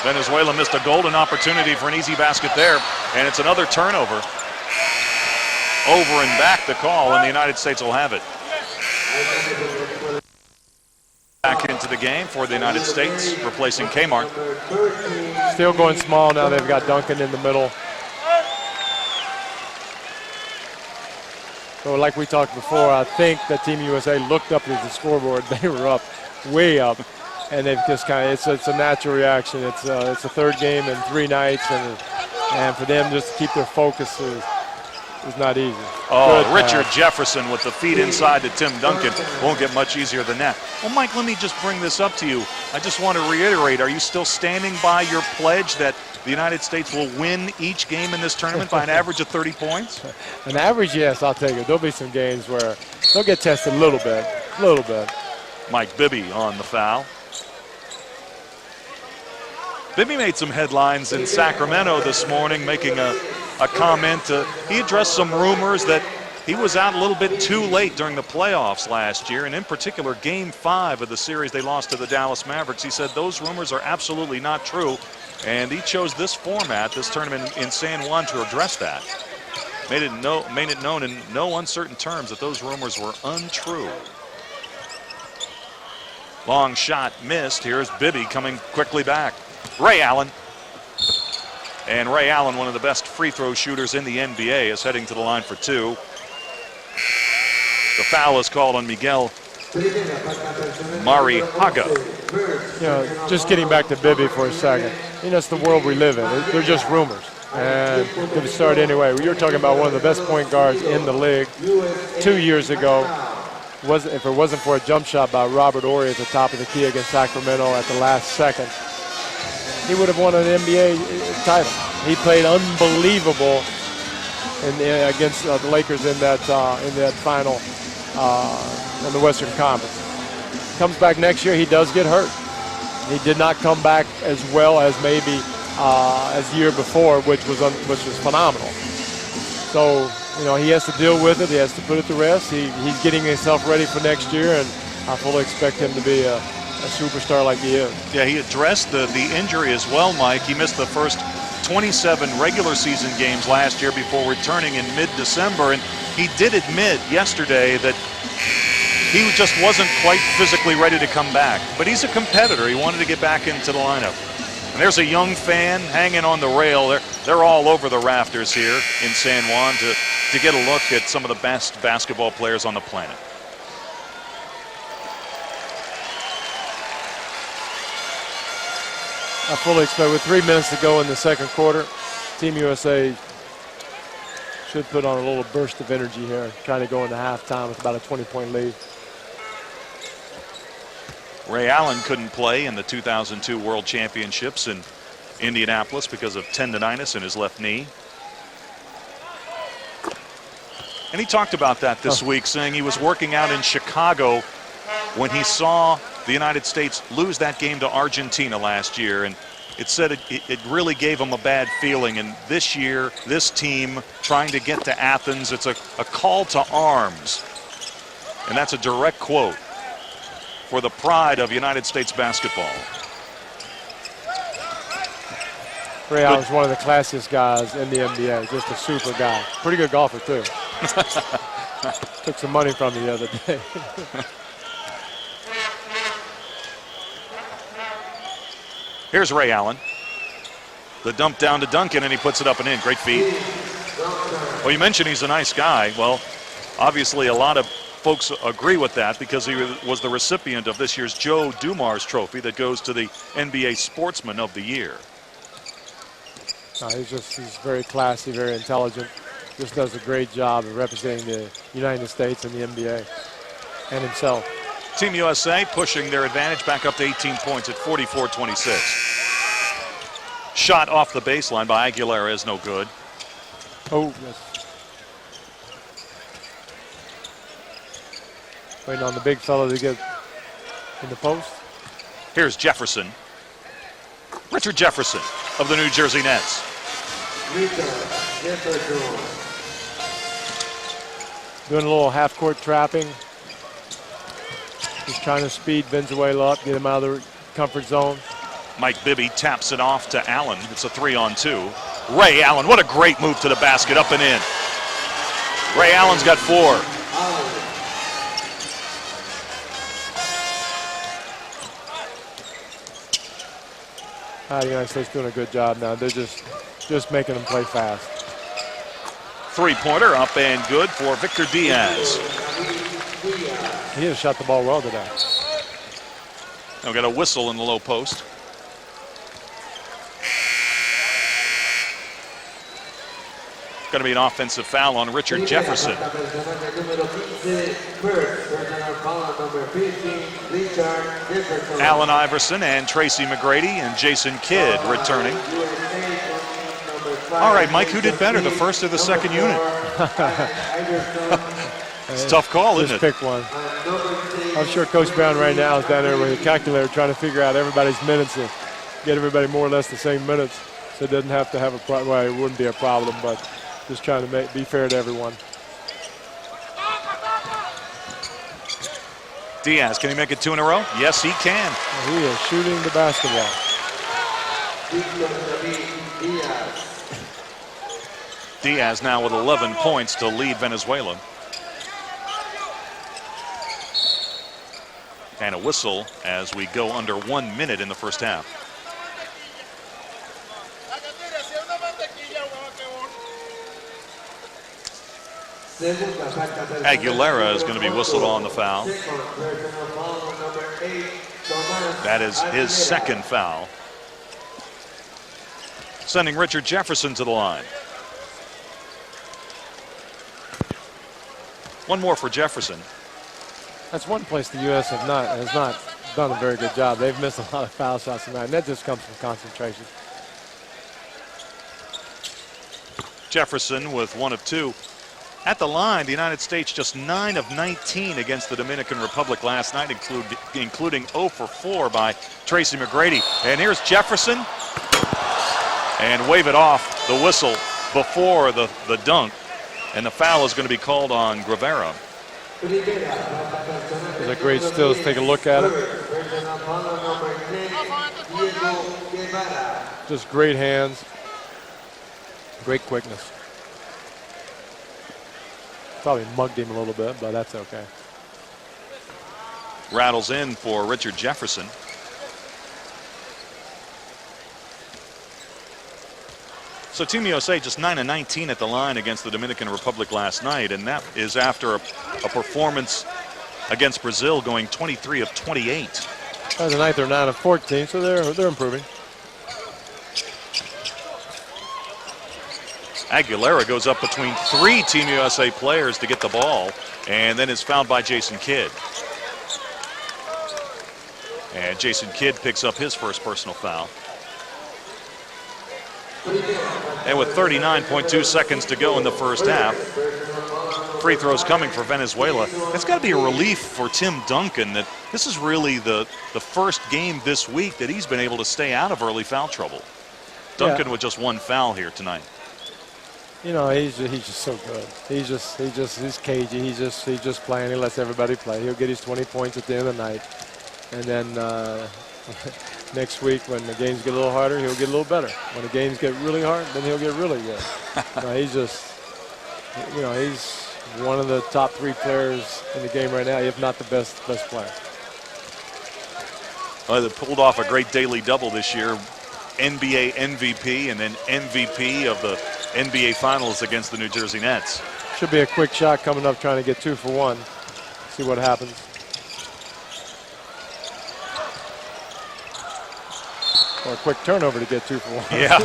Venezuela missed a golden opportunity for an easy basket there, and it's another turnover. Over and back the call, and the United States will have it. Back into the game for the United States, replacing Kmart. Still going small now. They've got Duncan in the middle. So like we talked before, I think that Team USA looked up at the scoreboard. They were up, way up, and they've just kind of, it's a natural reaction. It's a third game in 3 nights, and for them just to keep their focus is not easy. Oh, Good Richard pass. Jefferson with the feed inside to Tim Duncan. Won't get much easier than that. Well, Mike, let me just bring this up to you. I just want to reiterate, are you still standing by your pledge that the United States will win each game in this tournament by an average of 30 points? An average, yes, I'll take it. There'll be some games where they'll get tested a little bit. Mike Bibby on the foul. Bibby made some headlines in Sacramento this morning, making a comment. He addressed some rumors that he was out a little bit too late during the playoffs last year, and in particular Game 5 of the series they lost to the Dallas Mavericks. He said those rumors are absolutely not true, and he chose this format, this tournament in San Juan, to address that. Made it known in no uncertain terms that those rumors were untrue. Long shot missed. Here's Bibby coming quickly back. Ray Allen. And Ray Allen, one of the best free throw shooters in the NBA, is heading to the line for 2. The foul is called on Miguel Marihaga. You know, just getting back to Bibby for a second. You know, it's the world we live in. They're just rumors. And to start anyway, you're talking about one of the best point guards in the league. 2 years ago, if it wasn't for a jump shot by Robert Horry at the top of the key against Sacramento at the last second, he would have won an NBA title. He played unbelievable against the Lakers in that final in the Western Conference. Comes back next year, he does get hurt. He did not come back as well as maybe as the year before, which was phenomenal. So you know, he has to deal with it. He has to put it to rest. He's getting himself ready for next year, and I fully expect him to be a superstar like he is. Yeah, he addressed the injury as well, Mike. He missed the first 27 regular season games last year before returning in mid-December, and he did admit yesterday that he just wasn't quite physically ready to come back. But he's a competitor. He wanted to get back into the lineup. And there's a young fan hanging on the rail. They're all over the rafters here in San Juan to get a look at some of the best basketball players on the planet. I fully expect, with 3 minutes to go in the second quarter, Team USA should put on a little burst of energy here, trying to go into halftime with about a 20-point lead. Ray Allen couldn't play in the 2002 World Championships in Indianapolis because of tendonitis in his left knee. And he talked about that this week, saying he was working out in Chicago when he saw the United States lose that game to Argentina last year, and it said it really gave him a bad feeling. And this year, this team trying to get to Athens, it's a call to arms. And that's a direct quote for the pride of United States basketball. Ray Allen's one of the classiest guys in the NBA, just a super guy. Pretty good golfer, too. Took some money from me the other day. Here's Ray Allen. The dump down to Duncan, and he puts it up and in. Great feed. Well, you mentioned he's a nice guy. Well, obviously a lot of folks agree with that because he was the recipient of this year's Joe Dumars Trophy that goes to the NBA Sportsman of the Year. No, he's very classy, very intelligent. Just does a great job of representing the United States and the NBA and himself. Team USA pushing their advantage back up to 18 points at 44-26. Shot off the baseline by Aguilera is no good. Oh, yes. Waiting on the big fella to get in the post. Here's Jefferson. Richard Jefferson of the New Jersey Nets. Doing a little half-court trapping. He's trying to speed Venezuela up, get him out of the comfort zone. Mike Bibby taps it off to Allen. It's a 3-on-2. Ray Allen, what a great move to the basket, up and in. Ray Allen's got 4. The United States doing a good job now. They're just making them play fast. Three-pointer up and good for Victor Diaz. He has shot the ball well today. Now we got a whistle in the low post. Going to be an offensive foul on Richard Jefferson. Allen Iverson and Tracy McGrady and Jason Kidd returning. All right, Mike, who did better, the first or the second unit? It's a tough call, isn't it? Just pick one. I'm sure Coach Brown right now is down there with a calculator trying to figure out everybody's minutes and get everybody more or less the same minutes, so it doesn't have to have a problem. Well, it wouldn't be a problem, but just trying to be fair to everyone. Diaz, can he make it 2 in a row? Yes, he can. He is shooting the basketball. Diaz now with 11 points to lead Venezuela. And a whistle as we go under 1 minute in the first half. Aguilera is going to be whistled on the foul. That is his second foul. Sending Richard Jefferson to the line. One more for Jefferson. That's one place the U.S. has not done a very good job. They've missed a lot of foul shots tonight, and that just comes from concentration. Jefferson with 1 of 2. At the line, the United States just 9 of 19 against the Dominican Republic last night, including 0 for 4 by Tracy McGrady. And here's Jefferson. And wave it off, the whistle before the dunk. And the foul is going to be called on Guevara. There's a great still. Let's take a look at it. Just great hands. Great quickness. Probably mugged him a little bit, but that's okay. Rattles in for Richard Jefferson. So Team USA just 9 of 19 at the line against the Dominican Republic last night, and that is after a performance against Brazil going 23 of 28. Tonight they're 9 of 14, so they're improving. Aguilera goes up between 3 Team USA players to get the ball, and then is fouled by Jason Kidd. And Jason Kidd picks up his first personal foul. And with 39.2 seconds to go in the first half, free throws coming for Venezuela. It's got to be a relief for Tim Duncan that this is really the first game this week that he's been able to stay out of early foul trouble. Duncan with just 1 foul here tonight. You know, he's just so good. He's cagey. He's just playing. He lets everybody play. He'll get his 20 points at the end of the night, and then next week when the games get a little harder, he'll get a little better. When the games get really hard, then he'll get really good. He's just, you know, he's one of the top 3 players in the game right now, if not the best player. Well, they pulled off a great daily double this year. NBA MVP and then MVP of the NBA Finals against the New Jersey Nets. Should be a quick shot coming up, trying to get 2 for 1. See what happens. Or a quick turnover to get 2 for 1. Yeah,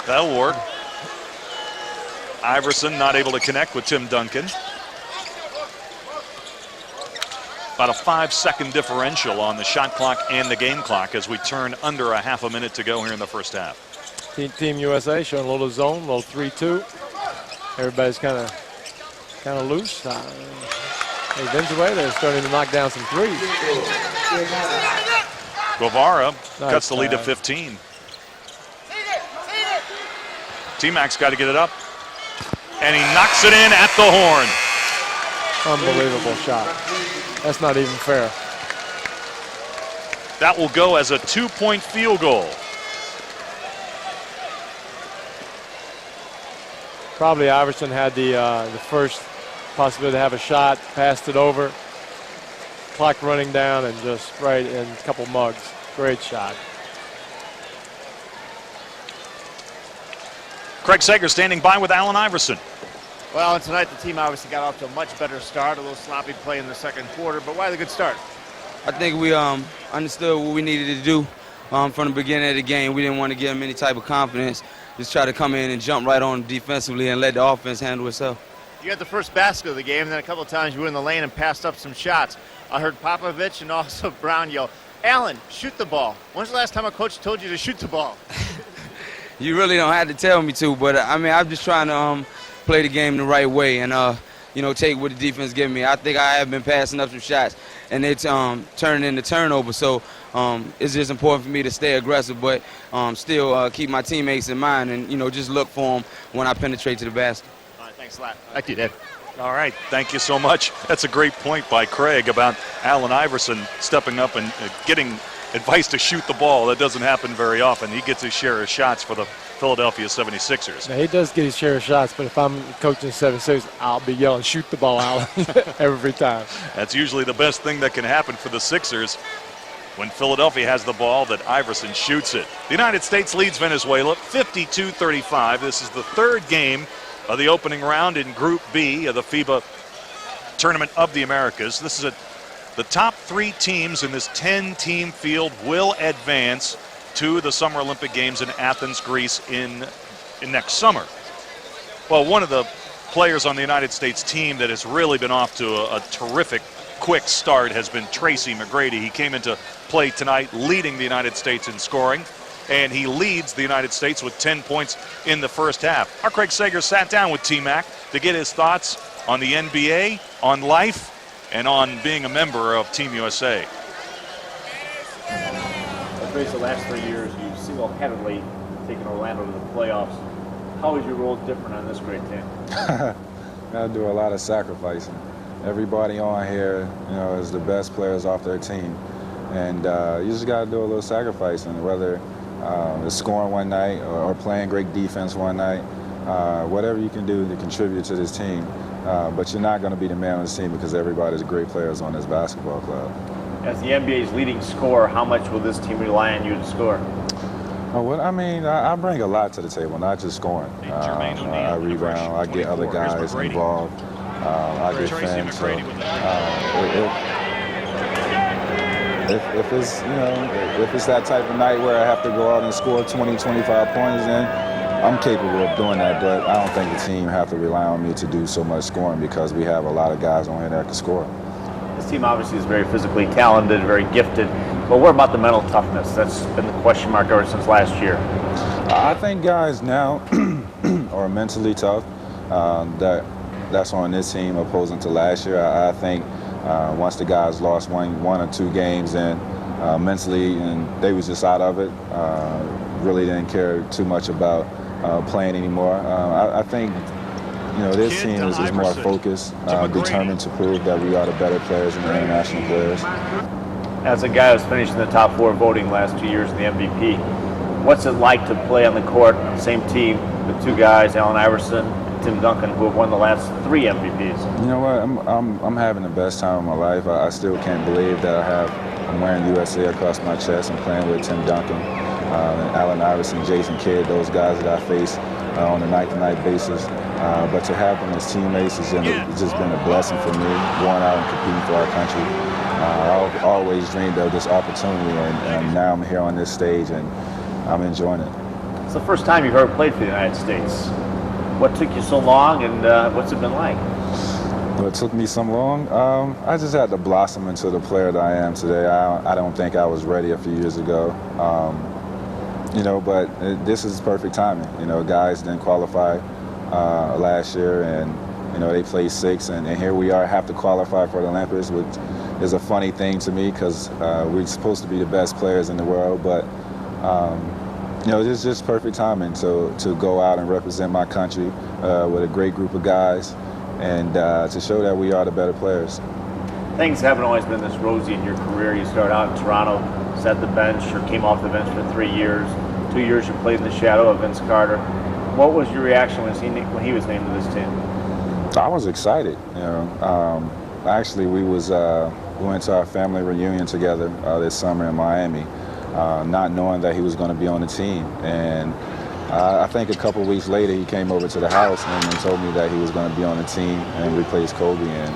that'll work. Iverson not able to connect with Tim Duncan. About a 5-second differential on the shot clock and the game clock as we turn under a half a minute to go here in the first half. Team USA showing a little zone, a little 3-2. Everybody's kind of loose. Hey, Venezuela is starting to knock down some threes. Guevara Nice cuts the lead to pass. 15. T-Mac's got to get it up. And he knocks it in at the horn. Unbelievable shot. That's not even fair. That will go as a 2-point field goal. Probably Iverson had the first possibility to have a shot, passed it over. Clock running down and just right in a couple mugs. Great shot. Craig Sager standing by with Allen Iverson. Well, and tonight the team obviously got off to a much better start, a little sloppy play in the second quarter, but why the good start? I think we understood what we needed to do from the beginning of the game. We didn't want to give them any type of confidence. Just try to come in and jump right on defensively and let the offense handle itself. You had the first basket of the game, and then a couple of times you were in the lane and passed up some shots. I heard Popovich and also Brown yell, "Allen, shoot the ball." When's the last time a coach told you to shoot the ball? You really don't have to tell me to, but I mean, I'm just trying to play the game the right way and take what the defense give me. I think I have been passing up some shots, and it's turning into turnover. So it's just important for me to stay aggressive, but still keep my teammates in mind and just look for them when I penetrate to the basket. All right, thanks a lot. Thank you, Dave. All right, thank you so much. That's a great point by Craig about Allen Iverson stepping up and getting advice to shoot the ball. That doesn't happen very often. He gets his share of shots for the Philadelphia 76ers. Now, he does get his share of shots, but if I'm coaching 76, I'll be yelling, "Shoot the ball, Allen," every time. That's usually the best thing that can happen for the Sixers when Philadelphia has the ball, that Iverson shoots it. The United States leads Venezuela 52-35. This is the third game of the opening round in Group B of the FIBA Tournament of the Americas. This is the top 3 teams in this 10-team field will advance to the Summer Olympic Games in Athens, Greece in next summer. Well, one of the players on the United States team that has really been off to a terrific quick start has been Tracy McGrady. He came into play tonight leading the United States in scoring, and he leads the United States with 10 points in the first half. Our Craig Sager sat down with T-Mac to get his thoughts on the NBA, on life, and on being a member of Team USA. Trace, the last 3 years, you've single-handedly taken Orlando to the playoffs. How is your role different on this great team? Gotta do a lot of sacrificing. Everybody on here, is the best players off their team. And you just gotta do a little sacrificing, whether it's scoring one night or playing great defense one night. Whatever you can do to contribute to this team. But you're not gonna be the man on the team because everybody's great players on this basketball club. As the NBA's leading scorer, how much will this team rely on you to score? I bring a lot to the table, not just scoring. I rebound, I get other guys involved, I defend. So, if it's that type of night where I have to go out and score 20, 25 points, then I'm capable of doing that. But I don't think the team have to rely on me to do so much scoring because we have a lot of guys on here that can score. This team obviously is very physically talented, very gifted, but what about the mental toughness? That's been the question mark ever since last year. I think guys now are mentally tough. That's on this team opposing to last year. I think once the guys lost one or 2 games, then mentally, and they was just out of it. Really didn't care too much about playing anymore. I think this team is more focused, determined to prove that we are the better players and the international players. As a guy who's finished in the top 4 voting last 2 years in the MVP, what's it like to play on the court, same team, with 2 guys, Allen Iverson and Tim Duncan, who have won the last 3 MVPs? You know what? I'm having the best time of my life. I still can't believe that I'm wearing USA across my chest and playing with Tim Duncan, Allen Iverson, Jason Kidd, those guys that I face on a night-to-night basis. but to have them as teammates has just been a blessing for me, going out and competing for our country. I've always dreamed of this opportunity, and now I'm here on this stage, and I'm enjoying it. It's the first time you've ever played for the United States. What took you so long, and what's it been like? What took me so long? I just had to blossom into the player that I am today. I don't think I was ready a few years ago. But this is perfect timing. Guys didn't qualify last year, and they played 6, and here we are, have to qualify for the Olympics, which is a funny thing to me because we're supposed to be the best players in the world, but it's just perfect timing to go out and represent my country with a great group of guys, and to show that we are the better players. Things haven't always been this rosy in your career. You started out in Toronto, sat the bench, or came off the bench for 3 years. 2 years you played in the shadow of Vince Carter. What was your reaction when he was named to this team? I was excited. Actually, we went to our family reunion together this summer in Miami, not knowing that he was going to be on the team. And I think a couple of weeks later, he came over to the house and told me that he was going to be on the team and replace Kobe. And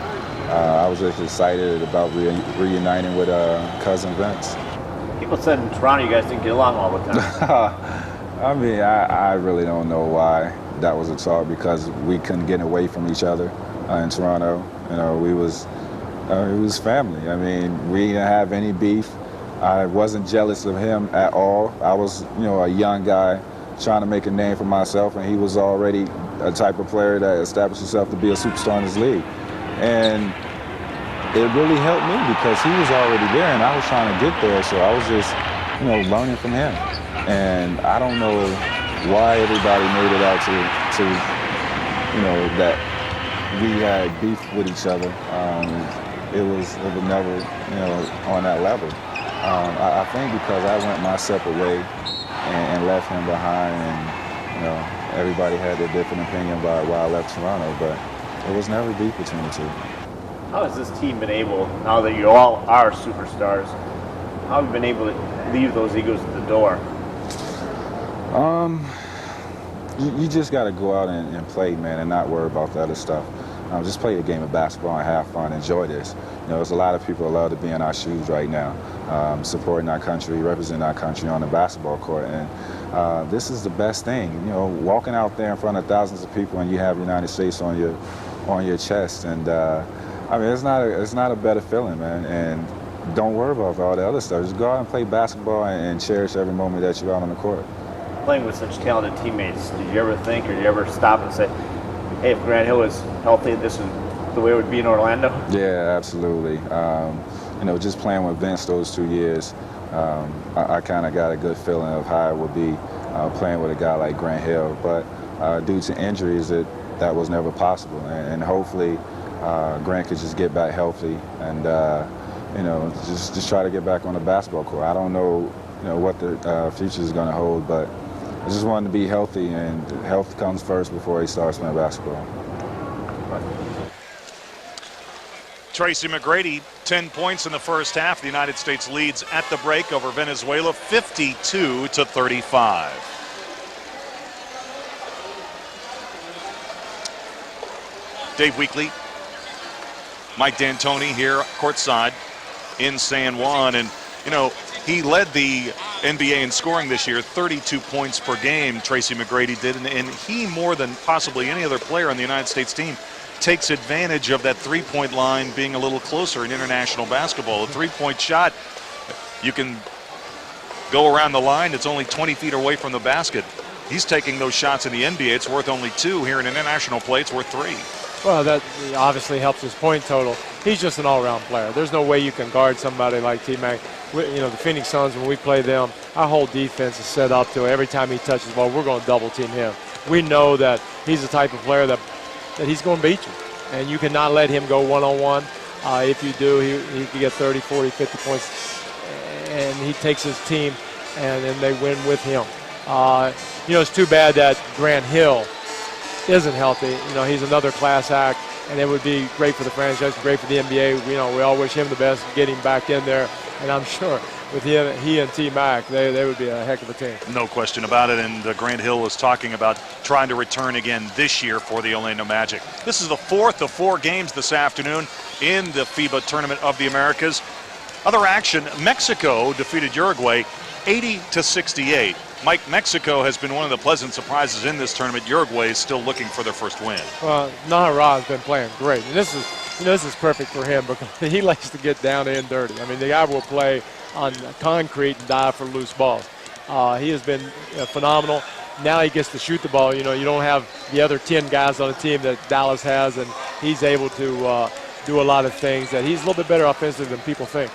I was just excited about reuniting with cousin Vince. People said in Toronto you guys didn't get along all the time. I mean, I really don't know why that was a talk, because we couldn't get away from each other in Toronto. It was family. I mean, we didn't have any beef. I wasn't jealous of him at all. I was, a young guy trying to make a name for myself, and he was already a type of player that established himself to be a superstar in his league. And it really helped me because he was already there, and I was trying to get there, so I was just, learning from him. And I don't know why everybody made it out to that we had beef with each other. It was never, on that level. I think because I went my separate way and left him behind, and everybody had their different opinion about why I left Toronto, but it was never beef between the two. How has this team been able, now that you all are superstars, how have you been able to leave those egos at the door? You just got to go out and play, man, and not worry about the other stuff. Just play the game of basketball and have fun, enjoy this. There's a lot of people that love to be in our shoes right now, supporting our country, representing our country on the basketball court. And this is the best thing, walking out there in front of thousands of people and you have the United States on your chest. And it's not a better feeling, man. And don't worry about all the other stuff. Just go out and play basketball and cherish every moment that you're out on the court. Playing with such talented teammates, did you ever think, or did you ever stop and say, hey, if Grant Hill was healthy, this is the way it would be in Orlando? Yeah, absolutely. Just playing with Vince those 2 years, I kind of got a good feeling of how it would be playing with a guy like Grant Hill. But due to injuries, that was never possible. And hopefully Grant could just get back healthy and, just try to get back on the basketball court. I don't know, what the future is going to hold, but I just wanted to be healthy, and health comes first before he starts playing basketball. Tracy McGrady, 10 points in the first half. The United States leads at the break over Venezuela, 52-35. Dave Weekley, Mike D'Antoni here courtside in San Juan, and he led the NBA in scoring this year, 32 points per game, Tracy McGrady did, and he, more than possibly any other player on the United States team, takes advantage of that three-point line being a little closer in international basketball. A three-point shot, you can go around the line, it's only 20 feet away from the basket. He's taking those shots in the NBA, it's worth only 2. Here in international play, it's worth 3. Well, that obviously helps his point total. He's just an all-round player. There's no way you can guard somebody like T-Mac. The Phoenix Suns, when we play them, our whole defense is set up to every time he touches the ball, we're going to double-team him. We know that he's the type of player that he's going to beat you, and you cannot let him go one-on-one. If you do, he can get 30, 40, 50 points, and he takes his team, and they win with him. It's too bad that Grant Hill isn't healthy. He's another class act, and it would be great for the franchise, great for the NBA. We all wish him the best, get him back in there, and I'm sure with he and T-Mac, they would be a heck of a team. No question about it, and Grant Hill is talking about trying to return again this year for the Orlando Magic. This is the fourth of 4 games this afternoon in the FIBA Tournament of the Americas. Other action, Mexico defeated Uruguay 80-68. Mike, Mexico has been one of the pleasant surprises in this tournament. Uruguay is still looking for their first win. Well, Nahara has been playing great. And this is perfect for him because he likes to get down and dirty. I mean, the guy will play on concrete and dive for loose balls. He has been phenomenal. Now he gets to shoot the ball. You don't have the other 10 guys on the team that Dallas has, and he's able to do a lot of things that he's a little bit better offensive than people think.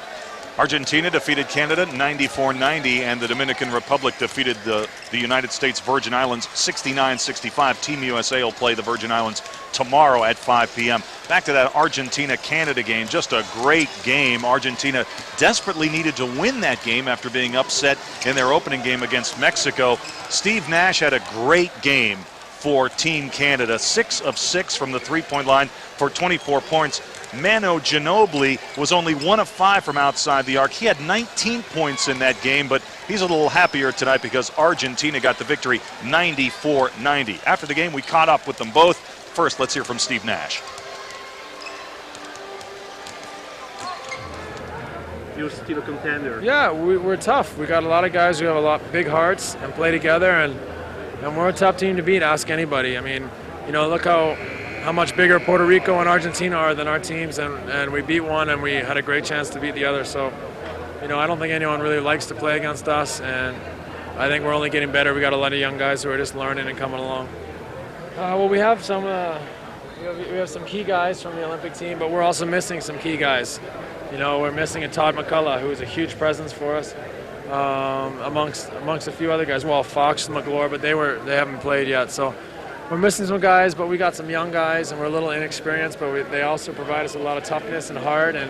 Argentina defeated Canada 94-90, and the Dominican Republic defeated the United States Virgin Islands 69-65. Team USA will play the Virgin Islands tomorrow at 5 p.m. Back to that Argentina-Canada game, just a great game. Argentina desperately needed to win that game after being upset in their opening game against Mexico. Steve Nash had a great game for Team Canada, 6 of 6 from the three-point line for 24 points. Manu Ginobili was only 1 of 5 from outside the arc. He had 19 points in that game, but he's a little happier tonight because Argentina got the victory 94-90. After the game, we caught up with them both. First, let's hear from Steve Nash. You're still a contender. Yeah, we're tough. We got a lot of guys who have a lot big hearts and play together, and we're a tough team to beat. Ask anybody. I mean, look how much bigger Puerto Rico and Argentina are than our teams, and we beat one, and we had a great chance to beat the other. So, I don't think anyone really likes to play against us, and I think we're only getting better. We got a lot of young guys who are just learning and coming along. Well, we have some we have some key guys from the Olympic team, but we're also missing some key guys. We're missing a Todd McCullough, who is a huge presence for us, amongst a few other guys. Well, Fox and McGlure, but they haven't played yet. So we're missing some guys, but we got some young guys, and we're a little inexperienced, but they also provide us a lot of toughness and heart and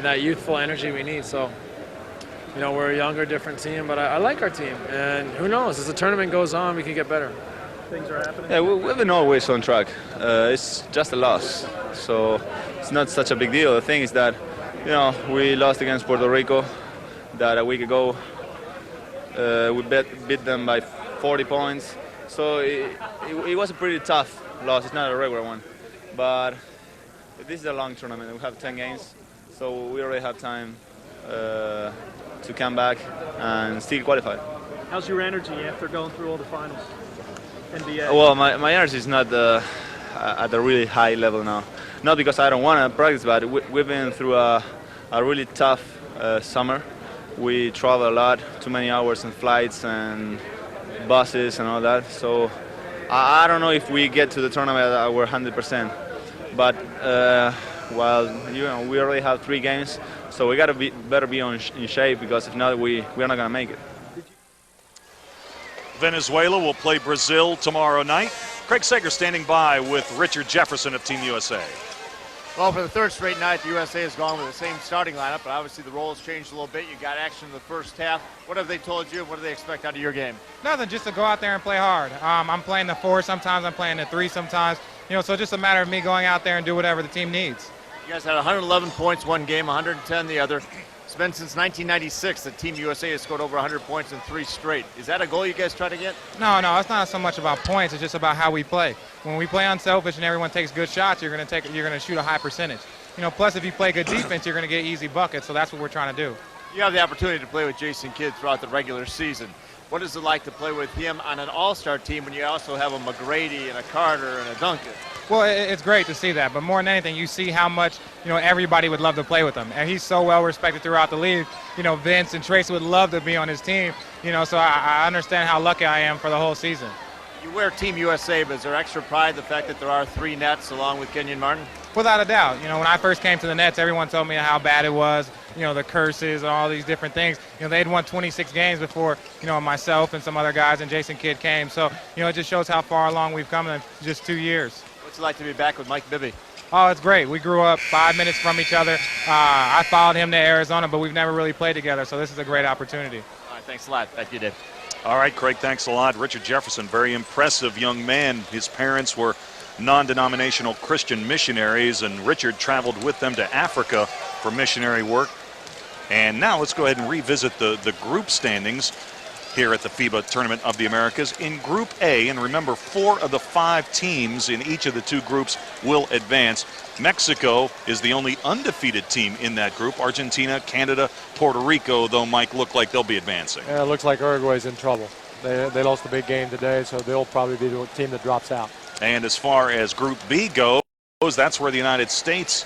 that youthful energy we need. So, we're a younger, different team, but I like our team. And who knows, as the tournament goes on, we can get better. Things are happening? Yeah, we've been always on track. It's just a loss, so it's not such a big deal. The thing is that, we lost against Puerto Rico that a week ago. We beat them by 40 points. So it was a pretty tough loss. It's not a regular one. But this is a long tournament. We have 10 games, so we already have time to come back and still qualify. How's your energy after going through all the finals? NBA? Well, my energy is not at a really high level now. Not because I don't want to practice, but we've been through a really tough summer. We travel a lot, too many hours in flights and buses and all that. So I don't know if we get to the tournament at we're 100%. But we already have 3 games, so we gotta better be in shape, because if not, we're not gonna make it. Venezuela will play Brazil tomorrow night. Craig Sager standing by with Richard Jefferson of Team USA. Well, for the third straight night, the USA has gone with the same starting lineup, but obviously the role has changed a little bit. You got action in the first half. What have they told you, and what do they expect out of your game? Nothing, just to go out there and play hard. I'm playing the 4 sometimes, I'm playing the 3 sometimes. So just a matter of me going out there and do whatever the team needs. You guys had 111 points one game, 110 the other. It's been since 1996 that Team USA has scored over 100 points in 3 straight. Is that a goal you guys try to get? No, it's not so much about points. It's just about how we play. When we play unselfish and everyone takes good shots, you're going to shoot a high percentage. Plus if you play good defense, you're going to get easy buckets. So that's what we're trying to do. You have the opportunity to play with Jason Kidd throughout the regular season. What is it like to play with him on an all-star team when you also have a McGrady and a Carter and a Duncan? Well, it's great to see that, but more than anything, you see how much everybody would love to play with him, and he's so well respected throughout the league. Vince and Tracy would love to be on his team. So I understand how lucky I am for the whole season. You wear Team USA, but is there extra pride the fact that there are 3 Nets along with Kenyon Martin? Without a doubt. When I first came to the Nets, everyone told me how bad it was. The curses and all these different things. They'd won 26 games before, myself and some other guys and Jason Kidd came. So, it just shows how far along we've come in just 2 years. What's it like to be back with Mike Bibby? Oh, it's great. We grew up 5 minutes from each other. I followed him to Arizona, but we've never really played together, so this is a great opportunity. All right, thanks a lot. Thank you, Dave. All right, Craig, thanks a lot. Richard Jefferson, very impressive young man. His parents were non-denominational Christian missionaries, and Richard traveled with them to Africa for missionary work. And now let's go ahead and revisit the group standings here at the FIBA Tournament of the Americas. In Group A, and remember 4 of the 5 teams in each of the 2 groups will advance. Mexico is the only undefeated team in that group. Argentina, Canada, Puerto Rico, though, Mike, look like they'll be advancing. Yeah, it looks like Uruguay's in trouble. They lost a big game today, so they'll probably be the team that drops out. And as far as Group B goes, that's where the United States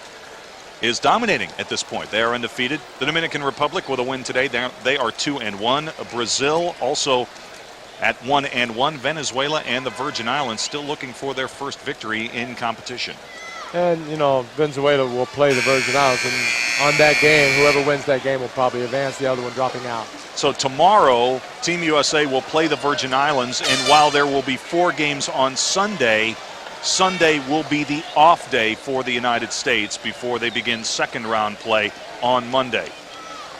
is dominating at this point. They are undefeated. The Dominican Republic with a win today. They are 2-1. Brazil also at 1-1. Venezuela and the Virgin Islands still looking for their first victory in competition. And, you know, Venezuela will play the Virgin Islands, and on that game, whoever wins that game will probably advance, the other one dropping out. So tomorrow, Team USA will play the Virgin Islands, and while there will be 4 games on Sunday, Sunday will be the off day for the United States before they begin second round play on Monday.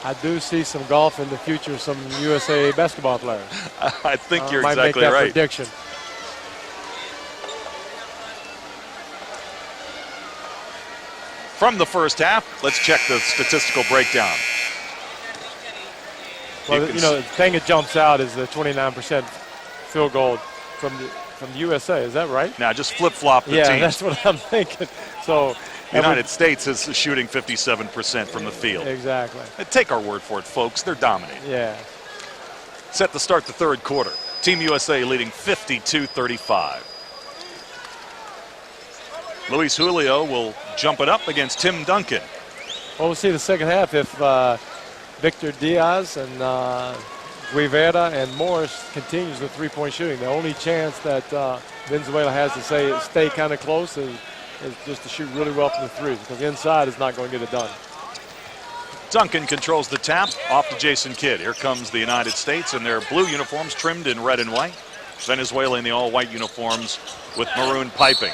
I do see some golf in the future, some USA basketball players. I think you're might exactly make that right. Prediction. From the first half, let's check the statistical breakdown. Well, you know, the thing that jumps out is the 29% field goal from the USA. Is that right? Now, just flip-flop the teams. Yeah, that's what I'm thinking. So the United States is shooting 57% from the field. Exactly. Take our word for it, folks. They're dominating. Yeah. Set to start the third quarter. Team USA leading 52-35. Luis Julio will jump it up against Tim Duncan. Well, we'll see the second half if Victor Diaz and Guevara and Morris continues the three-point shooting. The only chance that Venezuela has to stay kind of close is just to shoot really well from the threes, because inside is not going to get it done. Duncan controls the tap off to Jason Kidd. Here comes the United States in their blue uniforms trimmed in red and white. Venezuela in the all-white uniforms with maroon piping.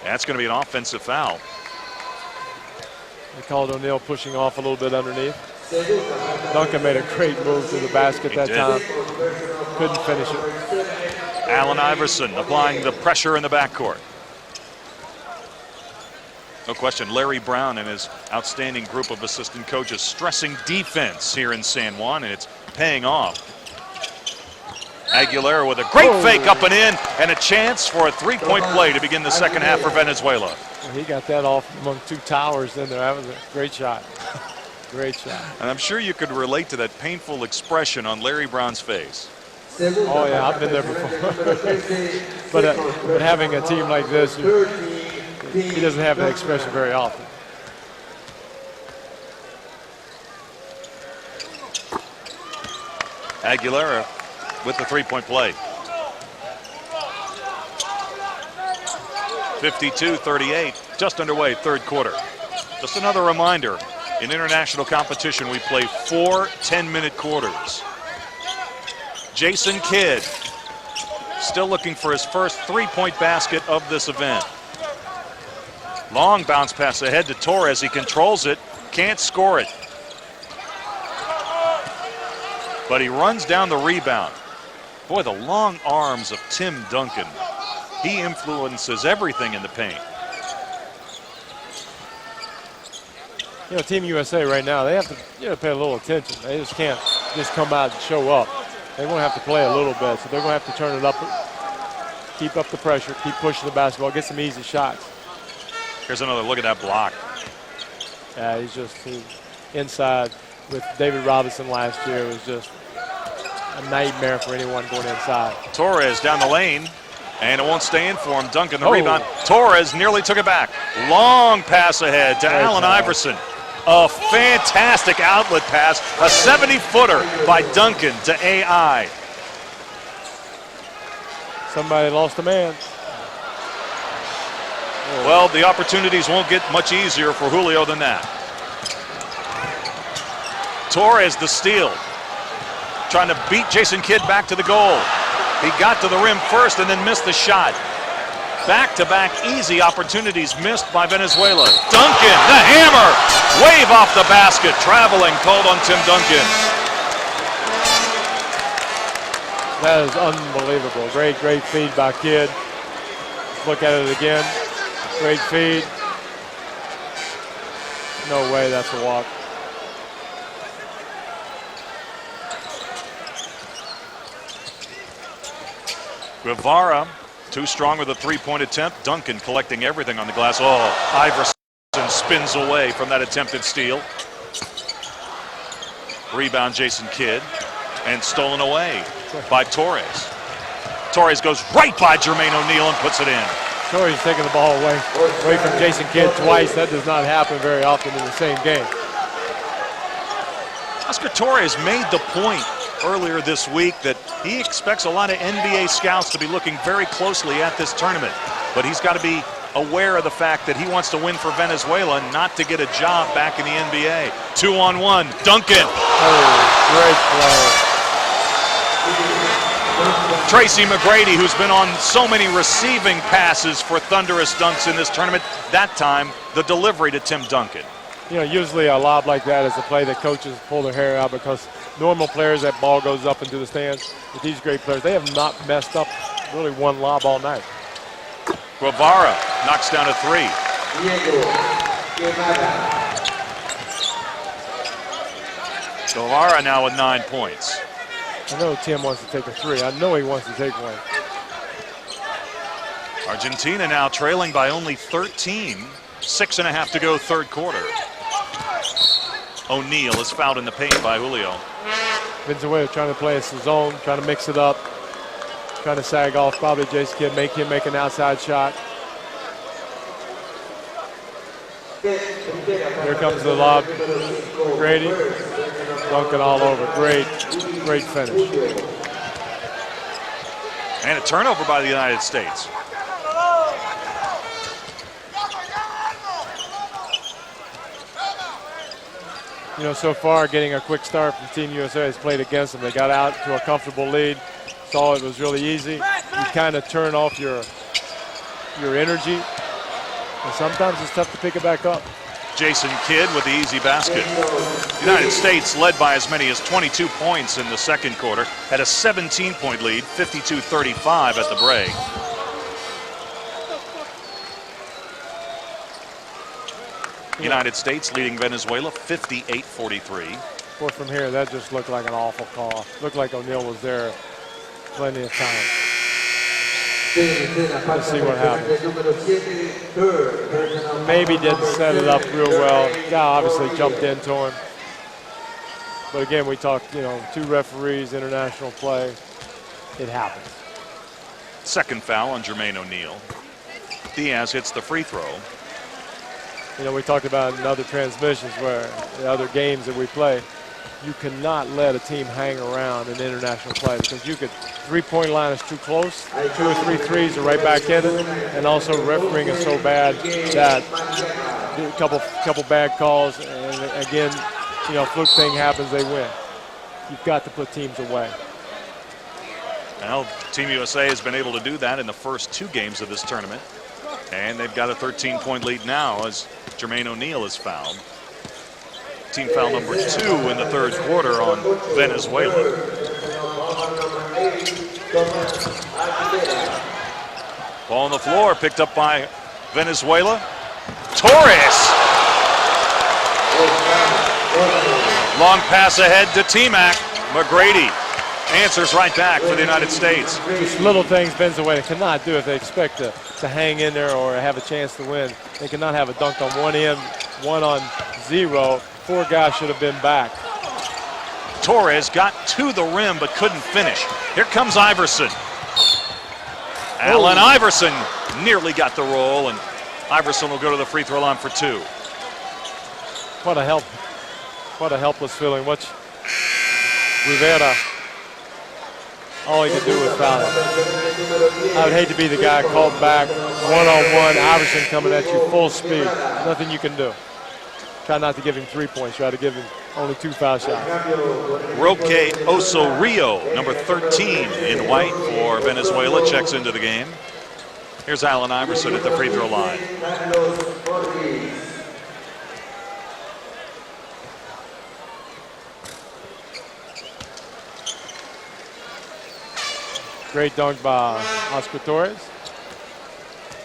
That's going to be an offensive foul. They called O'Neal pushing off a little bit underneath. Duncan made a great move to the basket that time. Couldn't finish it. Allen Iverson applying the pressure in the backcourt. No question, Larry Brown and his outstanding group of assistant coaches stressing defense here in San Juan, and it's paying off. Aguilera with a great fake up and in, and a chance for a three-point play to begin the second half for Venezuela. He got that off among two towers in there. That was a great shot. Great shot. And I'm sure you could relate to that painful expression on Larry Brown's face. Oh, yeah, I've been there before. but having a team like this, he doesn't have that expression very often. Aguilera with the three-point play. 52-38, just underway, third quarter. Just another reminder, in international competition, we play 4 10-minute quarters. Jason Kidd still looking for his first three-point basket of this event. Long bounce pass ahead to Torres. He controls it, can't score it. But he runs down the rebound. Boy, the long arms of Tim Duncan. He influences everything in the paint. You know, Team USA right now, they have to pay a little attention. They just can't just come out and show up. They're going to have to play a little bit, so they're going to have to turn it up, keep up the pressure, keep pushing the basketball, get some easy shots. Here's another look at that block. Yeah, he's inside with David Robinson last year. It was just a nightmare for anyone going inside. Torres down the lane, and it won't stay in for him. Duncan the rebound. Torres nearly took it back. Long pass ahead to Allen Iverson. A fantastic outlet pass, a 70-footer by Duncan to AI. Somebody lost a man. Well, the opportunities won't get much easier for Julio than that. Torres the steal. Trying to beat Jason Kidd back to the goal. He got to the rim first and then missed the shot. Back-to-back easy opportunities missed by Venezuela. Duncan, the hammer, wave off the basket. Traveling called on Tim Duncan. That is unbelievable. Great feed by Kidd. Let's look at it again. Great feed. No way, that's a walk. Guevara, too strong with a three-point attempt. Duncan collecting everything on the glass. Oh, Iverson spins away from that attempted steal. Rebound, Jason Kidd, and stolen away by Torres. Torres goes right by Jermaine O'Neal and puts it in. Torres taking the ball away from Jason Kidd twice. That does not happen very often in the same game. Oscar Torres made the point earlier this week that he expects a lot of NBA scouts to be looking very closely at this tournament. But he's got to be aware of the fact that he wants to win for Venezuela, not to get a job back in the NBA. 2-on-1, Duncan. Oh, great play. Tracy McGrady, who's been on so many receiving passes for thunderous dunks in this tournament, that time the delivery to Tim Duncan. You know, usually a lob like that is a play that coaches pull their hair out because normal players, that ball goes up into the stands. But these great players, they have not messed up really one lob all night. Guevara knocks down a three. Guevara now with 9 points. I know Tim wants to take a three. I know he wants to take one. Argentina now trailing by only 13. 6.5 to go, third quarter. O'Neal is fouled in the paint by Julio. Venezuela trying to play his zone, trying to mix it up, trying to sag off probably Jason Kidd, make him make an outside shot. Here comes the lob. Grady, dunking all over. Great finish. And a turnover by the United States. You know, so far getting a quick start from Team USA has played against them. They got out to a comfortable lead, saw it was really easy. You kind of turn off your energy, and sometimes it's tough to pick it back up. Jason Kidd with the easy basket. The United States led by as many as 22 points in the second quarter, had a 17-point lead, 52-35 at the break. United States leading Venezuela 58-43. Boy, from here, that just looked like an awful call. Looked like O'Neal was there plenty of time. Let's see what happens. Maybe didn't set it up real well. Guy obviously jumped into him. But again, we talked, you know, 2 referees, international play. It happens. Second foul on Jermaine O'Neal. Diaz hits the free throw. You know, we talked about in other transmissions where the other games that we play, you cannot let a team hang around in international play because you could, three-point line is too close, 2 or 3 threes are right back in it, and also refereeing is so bad that a couple bad calls, and again, you know, fluke thing happens, they win. You've got to put teams away. Well, Team USA has been able to do that in the first 2 games of this tournament. And they've got a 13-point lead now as Jermaine O'Neal is fouled. Team foul number 2 in the third quarter on Venezuela. Ball on the floor, picked up by Venezuela. Torres! Long pass ahead to T-Mac. McGrady answers right back for the United States. Just little things Venezuela cannot do if they expect to hang in there or have a chance to win. They cannot have a dunk on one end, 1 on 0. 4 guys should have been back. Torres got to the rim but couldn't finish. Here comes Iverson. Allen Iverson nearly got the roll, and Iverson will go to the free throw line for 2. What a helpless feeling. Watch Rivera. All he could do was foul him. I would hate to be the guy called back one-on-one, Iverson coming at you full speed. Nothing you can do. Try not to give him 3 points. Try to give him only 2 foul shots. Roque Osorio, number 13 in white for Venezuela, checks into the game. Here's Allen Iverson at the free throw line. Great dunk by Oscar Torres.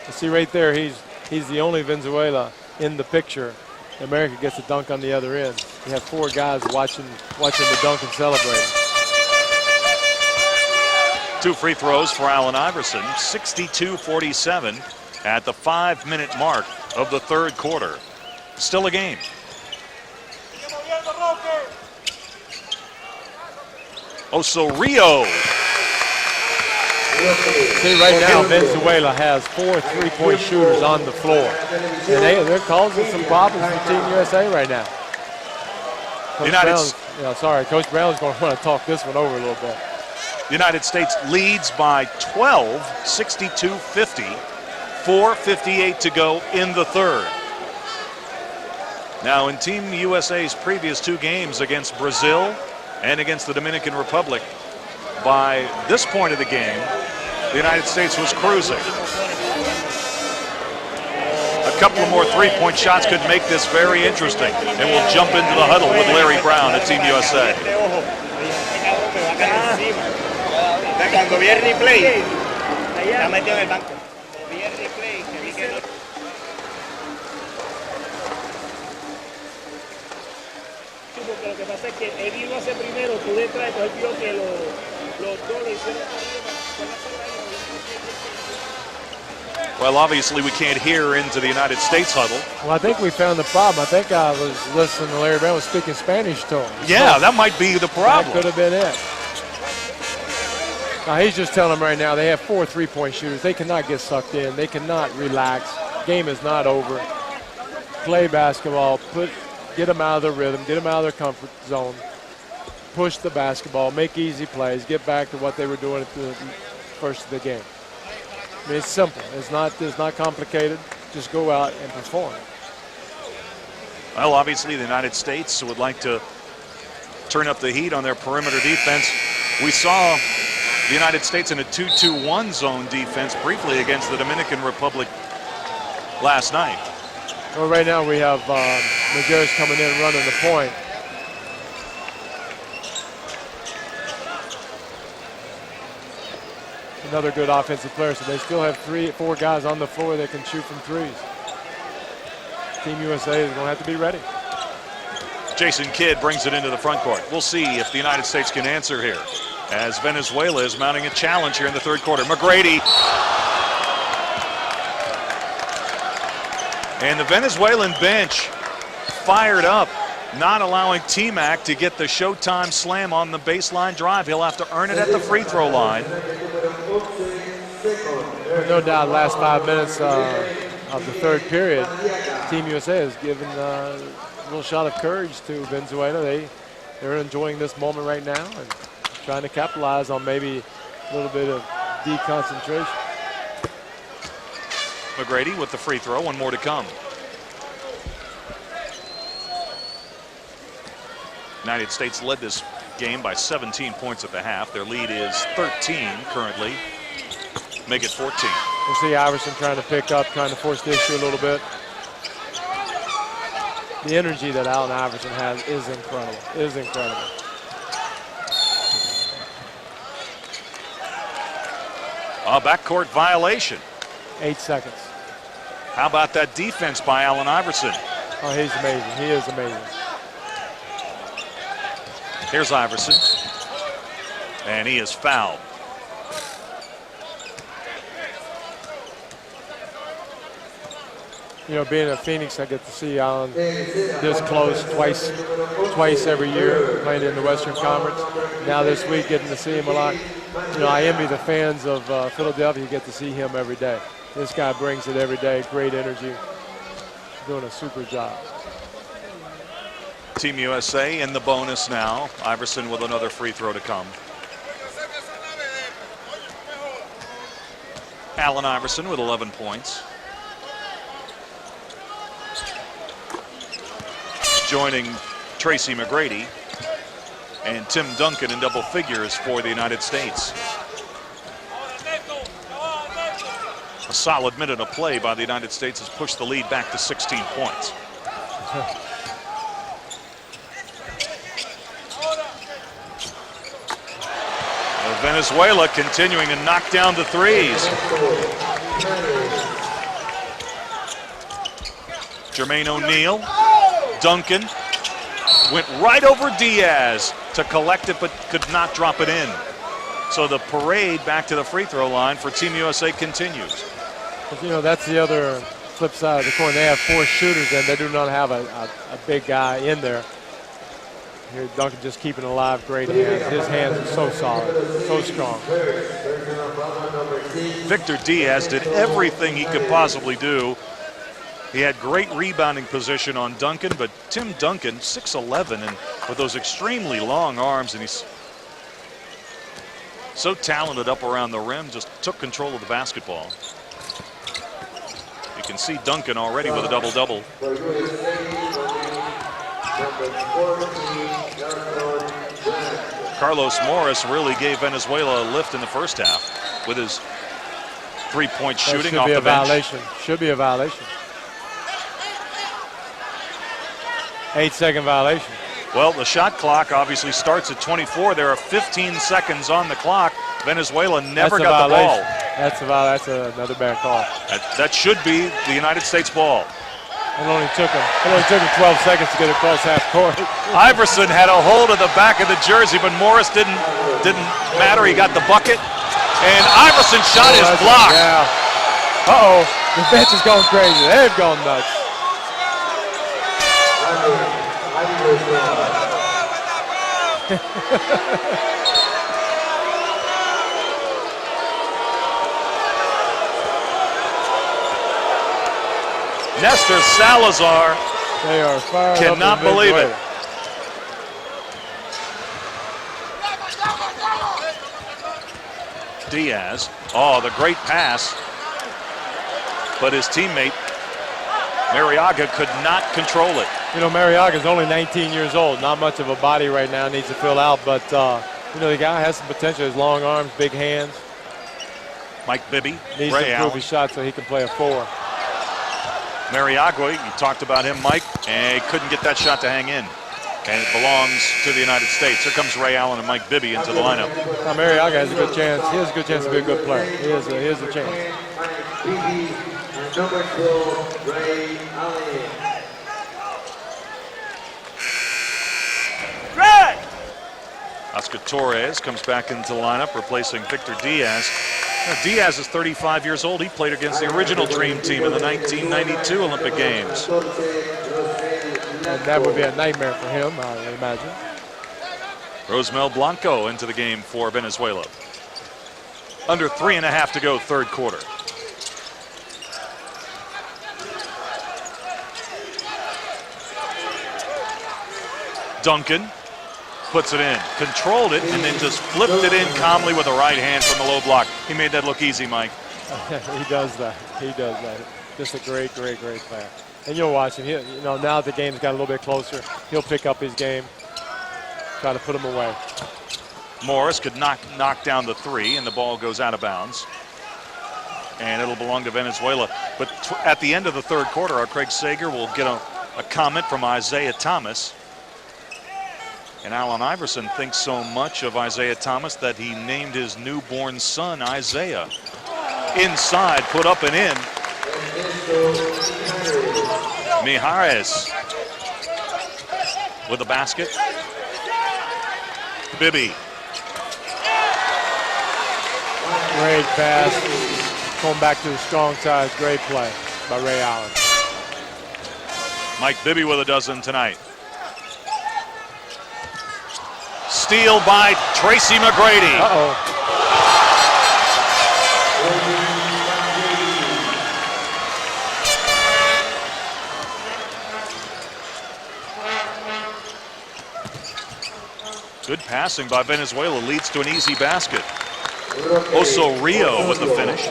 You see right there, he's the only Venezuela in the picture America gets a dunk on the other end. You have 4 guys watching the dunk and celebrating. 2 free throws for Allen Iverson, 62-47 at the 5-minute mark of the third quarter. Still a game. Osorio. See, right now, Venezuela has 4 3-point shooters on the floor. And they're causing some problems for Team USA right now. Coach Brown's going to want to talk this one over a little bit. The United States leads by 12, 62-50, 4:58 to go in the third. Now, in Team USA's previous 2 games against Brazil and against the Dominican Republic, by this point of the game, the United States was cruising. A couple of more 3-point shots could make this very interesting. And we'll jump into the huddle with Larry Brown at Team USA. Cuando vi el replay, está metido en el banco. Vi el replay que vi que no. Sí, porque lo que pasa es que él iba a hacer primero, tú detrás, entonces él vio que los dos lo hicieron Well, obviously we can't hear into the United States huddle. Well, I think we found the problem. I think I was listening to Larry Brown was speaking Spanish to him. Yeah, so that might be the problem. That could have been it. Now, he's just telling them right now they have 4 3-point shooters. They cannot get sucked in. They cannot relax. Game is not over. Play basketball. Get them out of their rhythm. Get them out of their comfort zone. Push the basketball. Make easy plays. Get back to what they were doing at the first of the game. I mean, it's simple. It's not complicated. Just go out and perform. Well, obviously the United States would like to turn up the heat on their perimeter defense. We saw the United States in a 2-2-1 zone defense briefly against the Dominican Republic last night. Well, right now we have Majerus coming in running the point. Another good offensive player, so they still have 4 guys on the floor that can shoot from threes. Team USA is going to have to be ready. Jason Kidd brings it into the front court. We'll see if the United States can answer here, as Venezuela is mounting a challenge here in the third quarter. McGrady. And the Venezuelan bench fired up, not allowing T-Mac to get the Showtime slam on the baseline drive. He'll have to earn it at the free throw line. No doubt, last 5 minutes of the third period, Team USA has given a little shot of courage to Venezuela. They're enjoying this moment right now and trying to capitalize on maybe a little bit of deconcentration. McGrady with the free throw, 1 more to come. United States led this game by 17 points at the half. Their lead is 13 currently. Make it 14. We'll see Iverson trying to pick up, trying to force the issue a little bit. The energy that Allen Iverson has is incredible. It is incredible. A backcourt violation. 8 seconds. How about that defense by Allen Iverson? Oh, he's amazing. He is amazing. Here's Iverson. And he is fouled. You know, being at Phoenix, I get to see Allen this close twice every year, playing in the Western Conference. Now this week, getting to see him a lot. You know, I envy the fans of Philadelphia. You get to see him every day. This guy brings it every day, great energy, doing a super job. Team USA in the bonus now. Iverson with another free throw to come. Allen Iverson with 11 points. Joining Tracy McGrady and Tim Duncan in double figures for the United States. A solid minute of play by the United States has pushed the lead back to 16 points. Venezuela continuing to knock down the threes. Jermaine O'Neal Duncan went right over Diaz to collect it, but could not drop it in. So the parade back to the free throw line for Team USA continues. But, you know, that's the other flip side of the coin. They have 4 shooters, and they do not have a big guy in there. Here, Duncan just keeping alive, great hands. His hands are so solid, so strong. Victor Diaz did everything he could possibly do. He had great rebounding position on Duncan, but Tim Duncan, 6'11", and with those extremely long arms, and he's so talented up around the rim, just took control of the basketball. You can see Duncan already with a double-double. Carlos Morris really gave Venezuela a lift in the first half with his three-point shooting off the bench. Violation. Should be a violation. 8-second violation. Well, the shot clock obviously starts at 24. There are 15 seconds on the clock. Venezuela never got the ball. That's another bad call. That should be the United States ball. It only took him 12 seconds to get across half court. Iverson had a hold of the back of the jersey, but Morris didn't matter. He got the bucket, and Iverson's shot is blocked. Yeah. Uh-oh, the bench is going crazy. They've gone nuts. Nestor Salazar they are fired cannot believe it. Diaz, the great pass, but his teammate Mariaga could not control it. You know, Mariaga's only 19 years old, not much of a body right now, needs to fill out, but you know, the guy has some potential. His long arms, big hands. Mike Bibby, needs Ray to improve Allen. his shot so he can play a 4. Mariagua, you talked about him, Mike, and he couldn't get that shot to hang in. And it belongs to the United States. Here comes Ray Allen and Mike Bibby into the lineup. Now, Mariaga has a good chance. He has a good chance to be a good player. He has a chance. Number 12, Ray Allen. Oscar Torres comes back into the lineup, replacing Victor Diaz. Now, Diaz is 35 years old. He played against the original Dream Team in the 1992 Olympic Games. And that would be a nightmare for him, I would imagine. Rosemel Blanco into the game for Venezuela. Under 3.5 to go, third quarter. Duncan puts it in, controlled it, and then just flipped it in calmly with a right hand from the low block. He made that look easy, Mike. He does that. He does that. Just a great, great, great player. And you'll watch him. You know, now the game's got a little bit closer, he'll pick up his game, try to put him away. Morris could knock down the 3, and the ball goes out of bounds. And it'll belong to Venezuela. But at the end of the third quarter, our Craig Sager will get a comment from Isaiah Thomas. And Allen Iverson thinks so much of Isaiah Thomas that he named his newborn son Isaiah. Inside, put up and in. Mijares with a basket. Bibby. Great pass. Going back to the strong side. Great play by Ray Allen. Mike Bibby with a dozen tonight. Steal by Tracy McGrady. Uh-oh. Good passing by Venezuela leads to an easy basket. Oso Rio with the finish.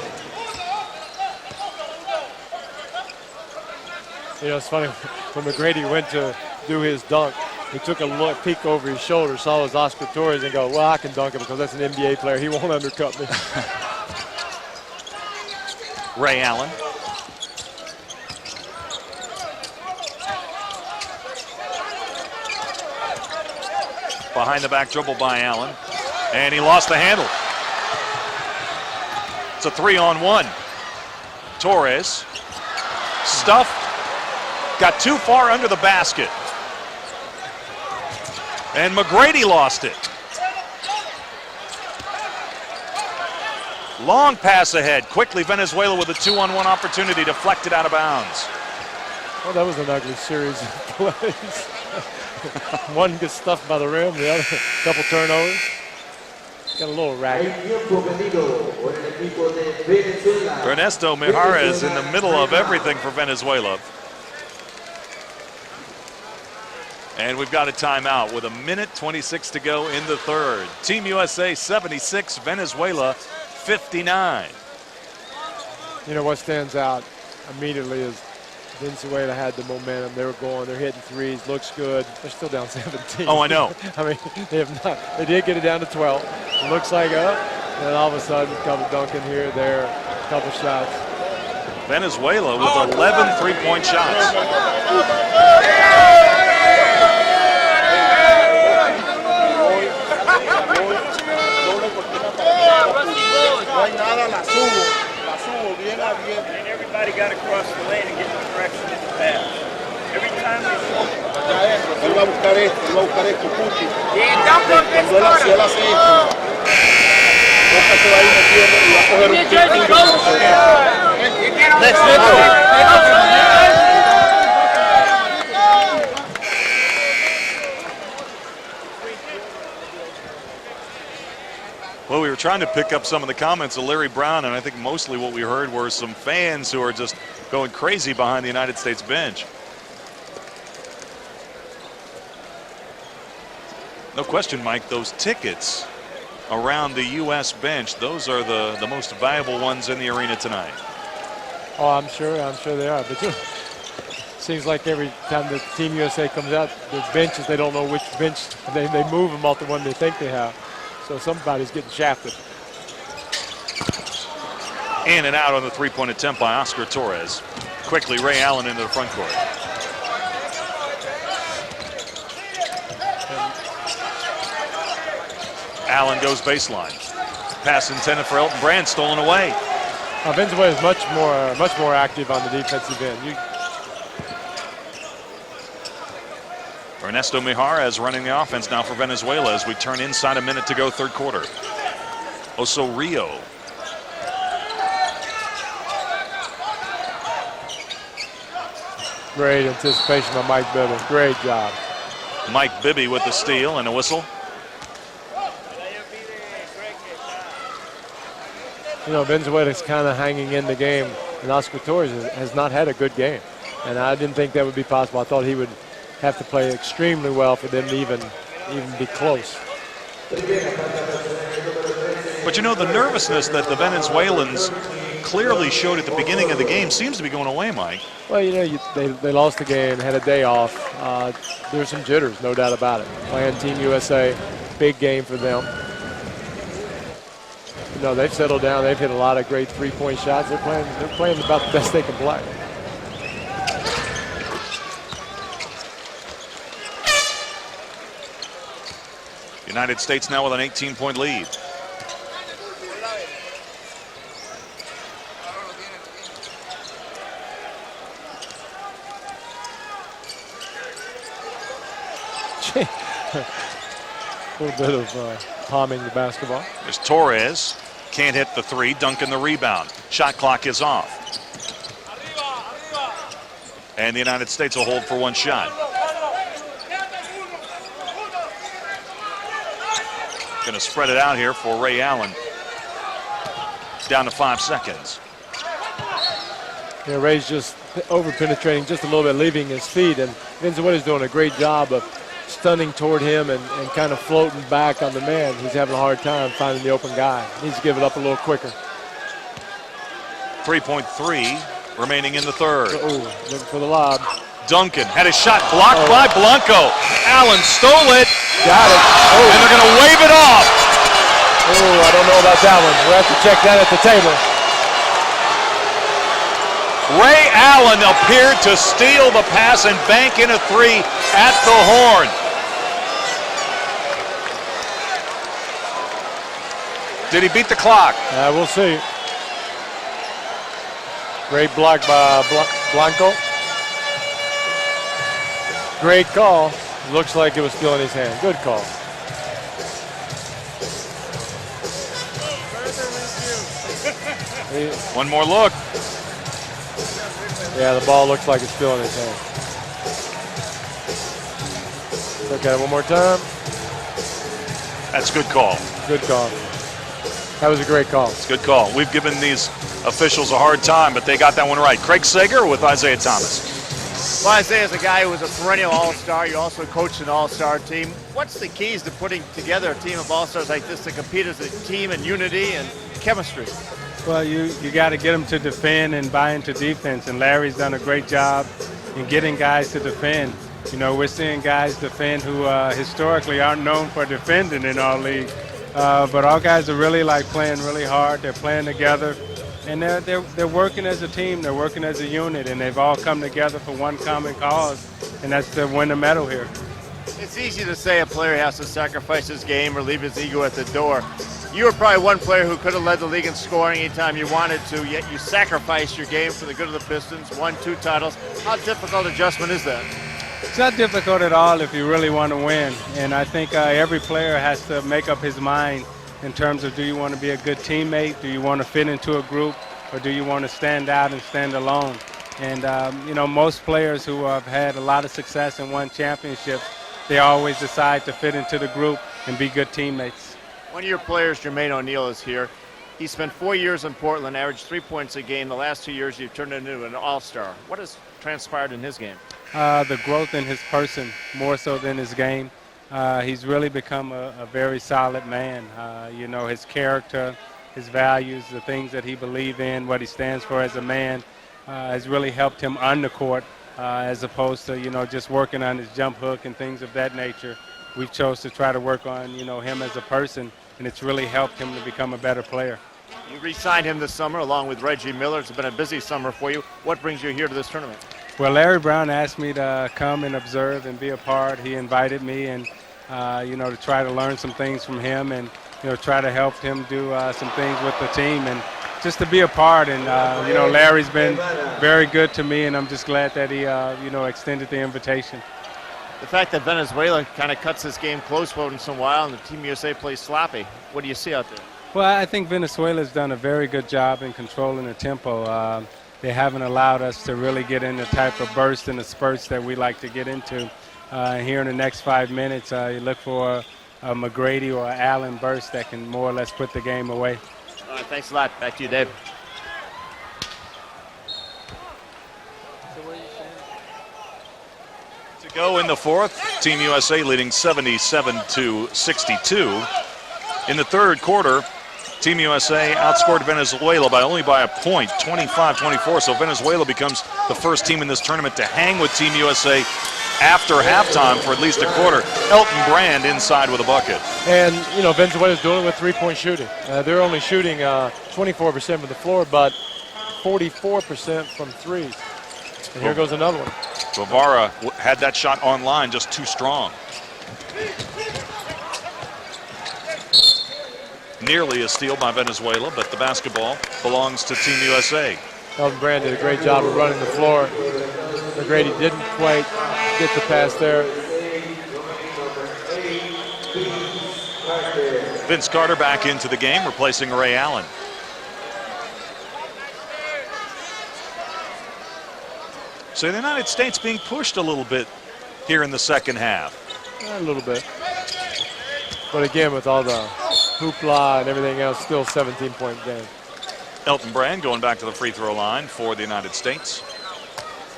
You know, it's funny, when McGrady went to do his dunk, he took a peek over his shoulder, saw his Oscar Torres, and go, well, I can dunk it because that's an NBA player. He won't undercut me. Ray Allen. Behind the back dribble by Allen. And he lost the handle. It's a 3-on-1. Torres. Stuff. got too far under the basket. And McGrady lost it. Long pass ahead. Quickly, Venezuela with a 2-on-1 opportunity, deflected out of bounds. Well, that was an ugly series of plays. One gets stuffed by the rim, the other, a couple turnovers. Got a little ragged. Ernesto Mijares in the middle of everything for Venezuela. And we've got a timeout with 1:26 to go in the third. Team USA 76, Venezuela 59. You know what stands out immediately is Venezuela had the momentum. They were going, they're hitting threes, looks good. They're still down 17. Oh, I know. I mean, they have not. They did get it down to 12. It looks like up, and all of a sudden, a couple dunking here, there, a couple shots. Venezuela with 11 three-point shots. No hay nada, la subo bien abierta. And everybody got across the lane and get the direction of the pass. Every time we show. Él va a buscar esto, Puchi. Cuando él hace esto, Boca se va a ir metiendo y va a coger Well, we were trying to pick up some of the comments of Larry Brown, and I think mostly what we heard were some fans who are just going crazy behind the United States bench. No question, Mike, those tickets around the U.S. bench, those are the most valuable ones in the arena tonight. Oh, I'm sure they are. But seems like every time the Team USA comes out, there's benches, they don't know which bench, they move them off the one they think they have. So somebody's getting shafted. In and out on the three-point attempt by Oscar Torres. Quickly, Ray Allen into the front court. Allen goes baseline. Pass intended for Elton Brand, stolen away. Venezuela is much more active on the defensive end. Ernesto Mijares running the offense now for Venezuela as we turn inside a minute to go, third quarter. Osorio. Great anticipation by Mike Bibby. Great job. Mike Bibby with the steal and a whistle. You know, Venezuela's kind of hanging in the game, and Oscar Torres has not had a good game. And I didn't think that would be possible. I thought he would have to play extremely well for them to even be close. But you know, the nervousness that the Venezuelans clearly showed at the beginning of the game seems to be going away, Mike. Well, you know, they lost the game, had a day off. There were some jitters, no doubt about it. Playing Team USA, big game for them. You know, they've settled down. They've hit a lot of great three-point shots. They're playing about the best they can play. United States now with an 18-point lead. A little bit of palming the basketball. There's Torres. Can't hit the three. Duncan the rebound. Shot clock is off. And the United States will hold for one shot. Going to spread it out here for Ray Allen. Down to 5 seconds. You know, Ray's just over-penetrating just a little bit, leaving his feet. And Venezuela's doing a great job of stunning toward him and kind of floating back on the man. He's having a hard time finding the open guy. Needs to give it up a little quicker. 3.3 remaining in the third. Looking for the lob. Duncan had a shot blocked by Blanco. Allen stole it. Got it. And they're going to wave it off. Oh, I don't know about that one. We'll have to check that at the table. Ray Allen appeared to steal the pass and bank in a three at the horn. Did he beat the clock? We'll see. Great block by Blanco. Great call. Looks like it was still in his hand. Good call. One more look. Yeah, the ball looks like it's still in his hand. Okay, one more time. That's a good call. Good call. That was a great call. It's a good call. We've given these officials a hard time, but they got that one right. Craig Sager with Isaiah Thomas. Well, Isaiah's a guy who was a perennial all-star. You also coached an all-star team. What's the keys to putting together a team of all-stars like this to compete as a team in unity and chemistry? Well, you got to get them to defend and buy into defense, and Larry's done a great job in getting guys to defend. You know, we're seeing guys defend who historically aren't known for defending in our league, but our guys are really playing really hard. They're playing together, and they're working as a team. They're working as a unit, and they've all come together for one common cause, and that's to win the medal here. It's easy to say a player has to sacrifice his game or leave his ego at the door. You were probably one player who could have led the league in scoring anytime you wanted to, yet you sacrificed your game for the good of the Pistons, won 2 titles. How difficult adjustment is that? It's not difficult at all if you really want to win, and I think every player has to make up his mind in terms of, do you want to be a good teammate, do you want to fit into a group, or do you want to stand out and stand alone? And you know, most players who have had a lot of success and won championships, they always decide to fit into the group and be good teammates. One of your players, Jermaine O'Neal, is here. He spent 4 years in Portland, averaged 3 points a game. The last 2 years, you've turned into an all-star. What has transpired in his game? The growth in his person, more so than his game. He's really become a very solid man. You know, his character, his values, the things that he believes in, what he stands for as a man, has really helped him on the court, as opposed to, you know, just working on his jump hook and things of that nature. We've chose to try to work on, you know, him as a person, and it's really helped him to become a better player. You re-signed him this summer along with Reggie Miller. It's been a busy summer for you. What brings you here to this tournament? Well, Larry Brown asked me to come and observe and be a part. He invited me, and you know, to try to learn some things from him, and you know, try to help him do some things with the team, and just to be a part. And you know, Larry's been very good to me, and I'm just glad that he you know, extended the invitation. The fact that Venezuela kind of cuts this game close once in a while and the Team USA plays sloppy, what do you see out there? Well, I think Venezuela's done a very good job in controlling the tempo. They haven't allowed us to really get in the type of bursts and the spurts that we like to get into. Here in the next 5 minutes, you look for a McGrady or an Allen burst that can more or less put the game away. All right, thanks a lot. Back to you, Dave. To go in the fourth, Team USA leading 77-62. In the third quarter, Team USA outscored Venezuela only by a point, 25-24. So Venezuela becomes the first team in this tournament to hang with Team USA after halftime for at least a quarter. Elton Brand inside with a bucket. And, you know, Venezuela's doing it with three-point shooting. They're only shooting 24% from the floor, but 44% from threes. And here goes another one. Guevara had that shot online, just too strong. Nearly a steal by Venezuela, but the basketball belongs to Team USA. Elton Brand did a great job of running the floor. McGrady didn't quite get the pass there. Vince Carter back into the game, replacing Ray Allen. So the United States being pushed a little bit here in the second half. A little bit. But again, with all the hoopla and everything else, still 17-point game. Elton Brand going back to the free throw line for the United States.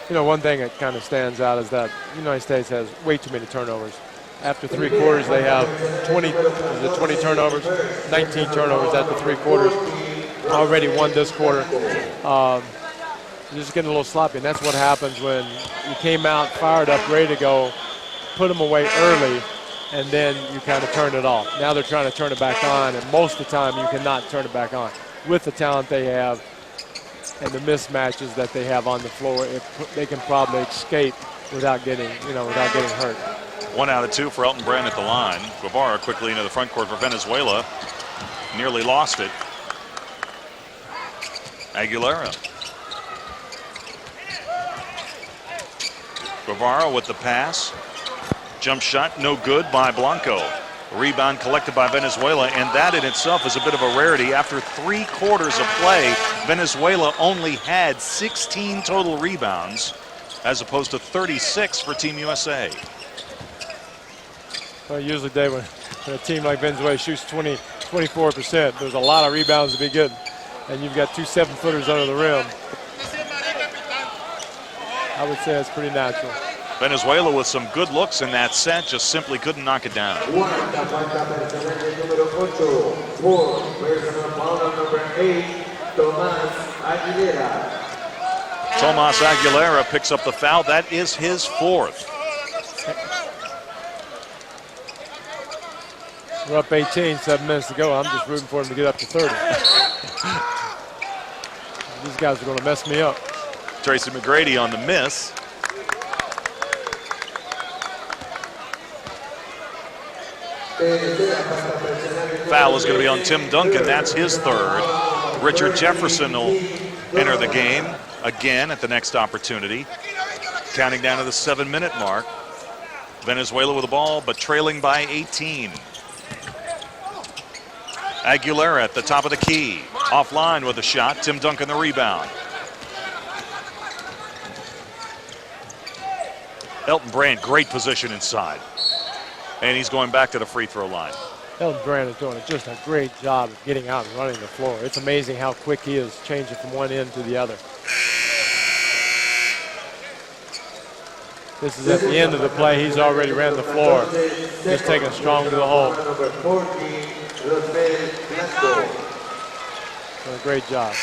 You know, one thing that kind of stands out is that the United States has way too many turnovers. After 3 quarters, they have 20 turnovers, 19 turnovers after 3 quarters. Already won this quarter. Just getting a little sloppy, and that's what happens when you came out fired up, ready to go, put them away early, and then you kind of turn it off. Now they're trying to turn it back on, and most of the time you cannot turn it back on. With the talent they have and the mismatches that they have on the floor, they can probably escape without getting hurt. 1 out of 2 for Elton Brand at the line. Guevara quickly into the front court for Venezuela. Nearly lost it. Aguilera. Guevara with the pass. Jump shot, no good by Blanco. Rebound collected by Venezuela, and that in itself is a bit of a rarity. After 3 quarters of play, Venezuela only had 16 total rebounds, as opposed to 36 for Team USA. Well, usually, Dave, when a team like Venezuela shoots 24%, there's a lot of rebounds to be getting, and you've got 2 7-footers under the rim. I would say it's pretty natural. Venezuela with some good looks in that set, just simply couldn't knock it down. Tomas Aguilera picks up the foul. That is his 4th. We're up 18, 7 minutes to go. I'm just rooting for him to get up to 30. These guys are going to mess me up. Tracy McGrady on the miss. Foul is going to be on Tim Duncan. That's his 3rd. Richard Jefferson will enter the game again at the next opportunity. Counting down to the 7-minute mark. Venezuela with the ball, but trailing by 18. Aguilera at the top of the key. Offline with a shot. Tim Duncan the rebound. Elton Brand, great position inside. And he's going back to the free throw line. Elton Brand is doing just a great job of getting out and running the floor. It's amazing how quick he is changing from one end to the other. This is at the end of the play. He's already ran the floor. Just taking strong to the hole. Doing a great job.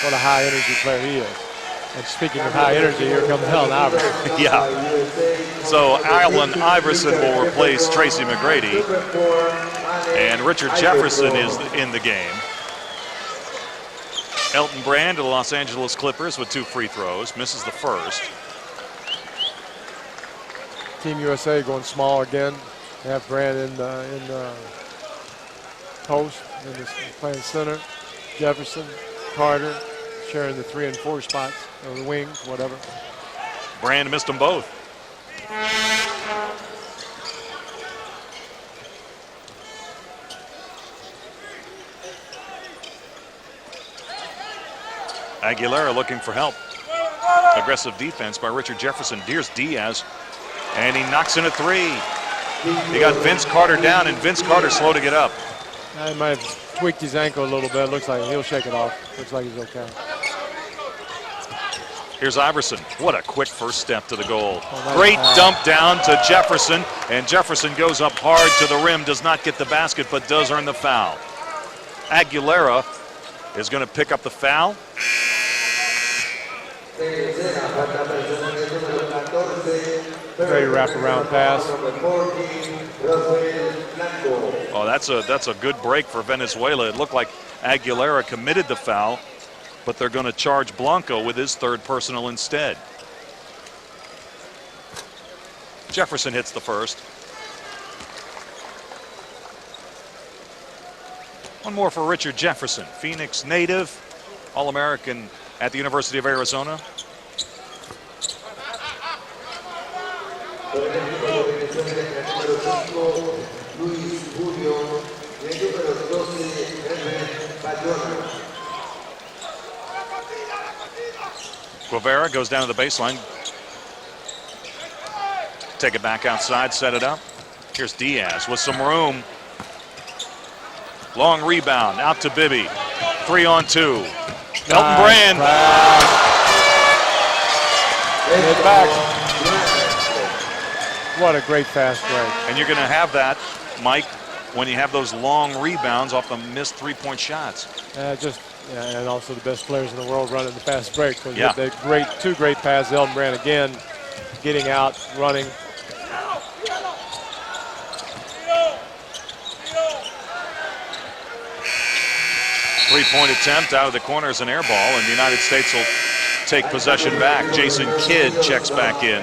What a high energy player he is. And speaking of high energy, here comes Allen Iverson. Yeah. So Allen Iverson will replace Tracy McGrady. And Richard Jefferson is in the game. Elton Brand of the Los Angeles Clippers with 2 free throws. Misses the first. Team USA going small again. They have Brand in the post, playing center. Jefferson, Carter, sharing the 3 and 4 spots, or the wings, whatever. Brand missed them both. Aguilera looking for help. Aggressive defense by Richard Jefferson. Here's Diaz, and he knocks in a 3. He got Vince Carter down, and Vince Carter slow to get up. He might have tweaked his ankle a little bit. Looks like he'll shake it off. Looks like he's okay. Here's Iverson. What a quick first step to the goal. Great dump down to Jefferson, and Jefferson goes up hard to the rim, does not get the basket, but does earn the foul. Aguilera is going to pick up the foul. Great wraparound pass. Oh, that's a good break for Venezuela. It looked like Aguilera committed the foul, but they're going to charge Blanco with his 3rd personal instead. Jefferson hits the first. One more for Richard Jefferson, Phoenix native, All-American at the University of Arizona. Guevara goes down to the baseline. Take it back outside, set it up. Here's Diaz with some room. Long rebound, out to Bibby. 3-on-2. Elton Brand. Get back. What a great fast break. And you're going to have that, Mike, when you have those long rebounds off the missed 3-point shots. And also the best players in the world running the fast break. So yeah. Two great passes. Elton Brand again, getting out, running. Three-point attempt out of the corner is an air ball, and the United States will take possession back. Jason Kidd checks back in.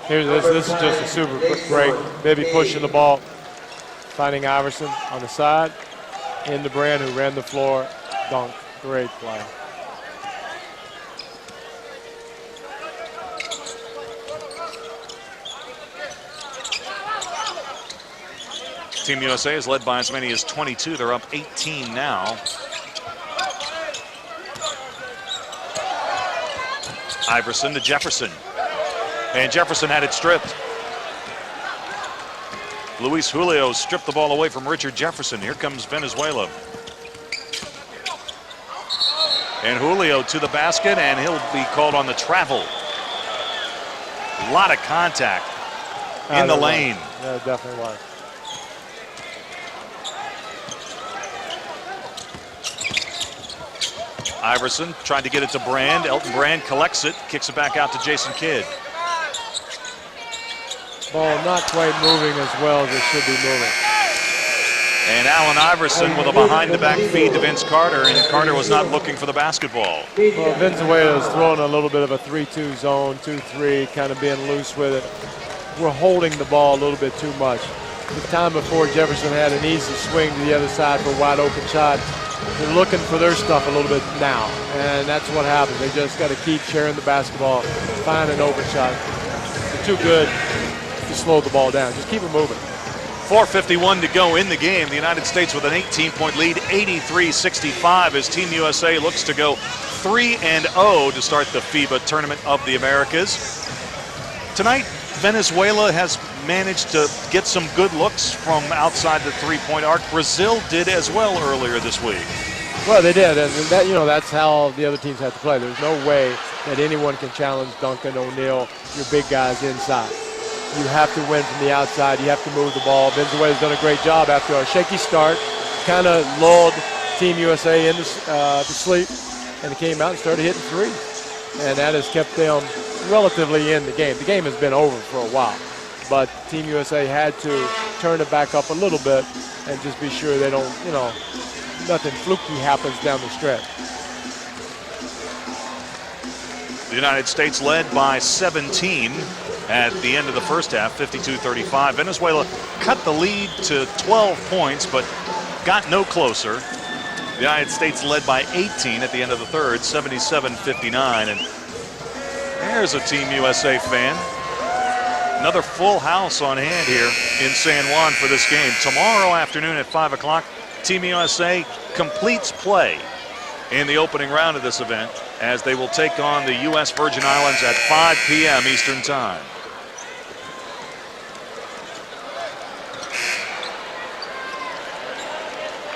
This is just a super break. Bibby pushing the ball, finding Iverson on the side. Into Brand, who ran the floor. Dunk. Great play. Team USA is led by as many as 22. They're up 18 now. Iverson to Jefferson. And Jefferson had it stripped. Luis Julio stripped the ball away from Richard Jefferson. Here comes Venezuela. And Julio to the basket, and he'll be called on the travel. A lot of contact in the lane. Yeah, definitely was. Iverson tried to get it to Brand. Elton Brand collects it, kicks it back out to Jason Kidd. Ball not quite moving as well as it should be moving. And Allen Iverson with a behind-the-back feed to Vince Carter, and Carter was not looking for the basketball. Well, Venezuela is throwing a little bit of a 3-2 zone, 2-3, kind of being loose with it. We're holding the ball a little bit too much. The time before, Jefferson had an easy swing to the other side for a wide open shot. They're looking for their stuff a little bit now, and that's what happens. They just got to keep sharing the basketball, find an open shot. They're too good to slow the ball down. Just keep it moving. 4:51 to go in the game. The United States with an 18-point lead, 83-65, as Team USA looks to go 3-0 to start the FIBA Tournament of the Americas. Tonight, Venezuela has managed to get some good looks from outside the three-point arc. Brazil did as well earlier this week. Well, they did, and that, that's how the other teams have to play. There's no way that anyone can challenge Duncan, O'Neal, your big guys inside. You have to win from the outside. You have to move the ball. Venezuela's done a great job after a shaky start. Kind of lulled Team USA into sleep, and they came out and started hitting threes. And that has kept them relatively in the game. The game has been over for a while, but Team USA had to turn it back up a little bit and just be sure they don't, nothing fluky happens down the stretch. The United States led by 17 at the end of the first half, 52-35. Venezuela cut the lead to 12 points, but got no closer. The United States led by 18 at the end of the third, 77-59. And there's a Team USA fan. Another full house on hand here in San Juan for this game. Tomorrow afternoon at 5 o'clock, Team USA completes play in the opening round of this event as they will take on the U.S. Virgin Islands at 5 p.m. Eastern Time.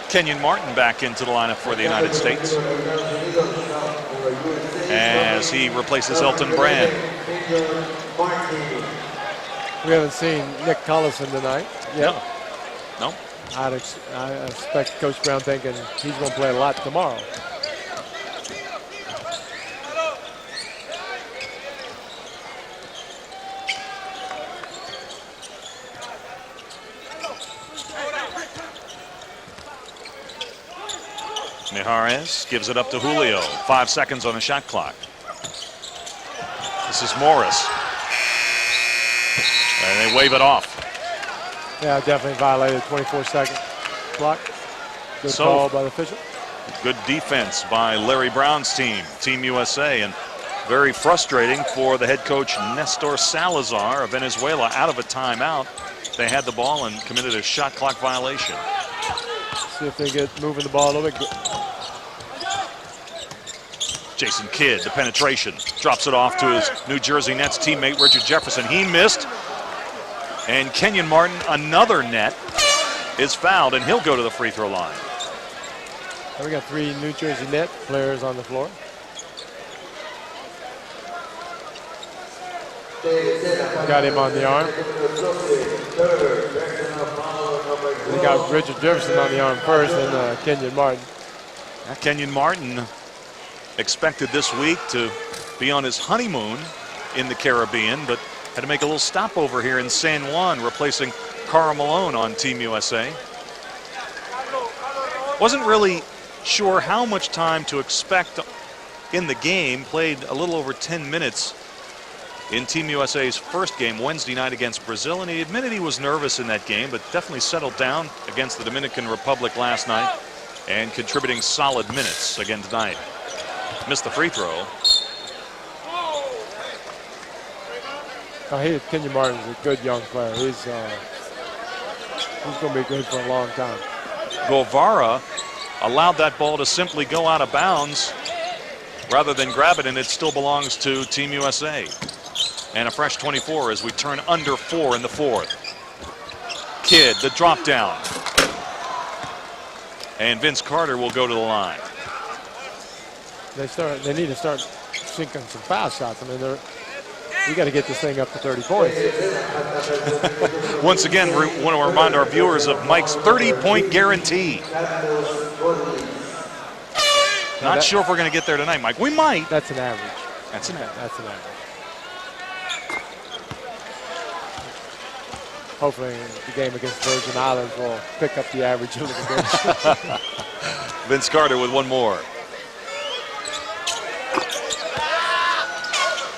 Kenyon Martin back into the lineup for the United States as he replaces Elton Brand. We haven't seen Nick Collison tonight yet. No. I expect Coach Brown thinking he's going to play a lot tomorrow. Mijares gives it up to Julio. 5 seconds on the shot clock. This is Morris. And they wave it off. Yeah, definitely violated 24-second clock. Good call by the official. Good defense by Larry Brown's team, Team USA, and very frustrating for the head coach Nestor Salazar of Venezuela out of a timeout. They had the ball and committed a shot clock violation. See if they get moving the ball a little bit. Jason Kidd, the penetration, drops it off to his New Jersey Nets teammate Richard Jefferson. He missed. And Kenyon Martin, another net, is fouled, and he'll go to the free throw line. We got 3 New Jersey Net players on the floor. Got him on the arm. We got Richard Jefferson on the arm first, and Kenyon Martin. Kenyon Martin expected this week to be on his honeymoon in the Caribbean, but had to make a little stopover here in San Juan, replacing Karl Malone on Team USA. Wasn't really sure how much time to expect in the game. Played a little over 10 minutes in Team USA's first game Wednesday night against Brazil, and he admitted he was nervous in that game, but definitely settled down against the Dominican Republic last night and contributing solid minutes again tonight. Missed the free throw. Kenyon Martin's a good young player. He's He's going to be good for a long time. Guevara allowed that ball to simply go out of bounds rather than grab it, and it still belongs to Team USA. And a fresh 24 as we turn under 4 in the fourth. Kidd, the drop down. And Vince Carter will go to the line. They need to start sinking some foul shots. I mean, we got to get this thing up to 30 points. Once again, we want to remind our viewers of Mike's 30-point guarantee. Not sure if we're going to get there tonight, Mike. We might. That's an average. That's an average. That's an average. Hopefully the game against Virgin Islands will pick up the average a little bit. Vince Carter with one more.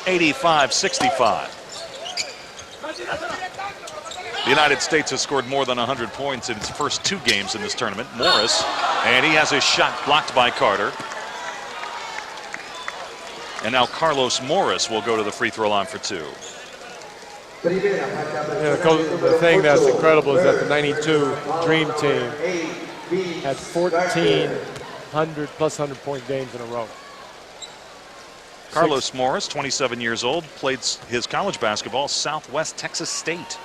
85-65. The United States has scored more than 100 points in its first 2 games in this tournament. Morris, and he has his shot blocked by Carter. And now Carlos Morris will go to the free throw line for 2. The thing that's incredible is that the 92 Dream Team had 1,400 plus 100-point games in a row. Carlos Morris, 27 years old, played his college basketball Southwest Texas State.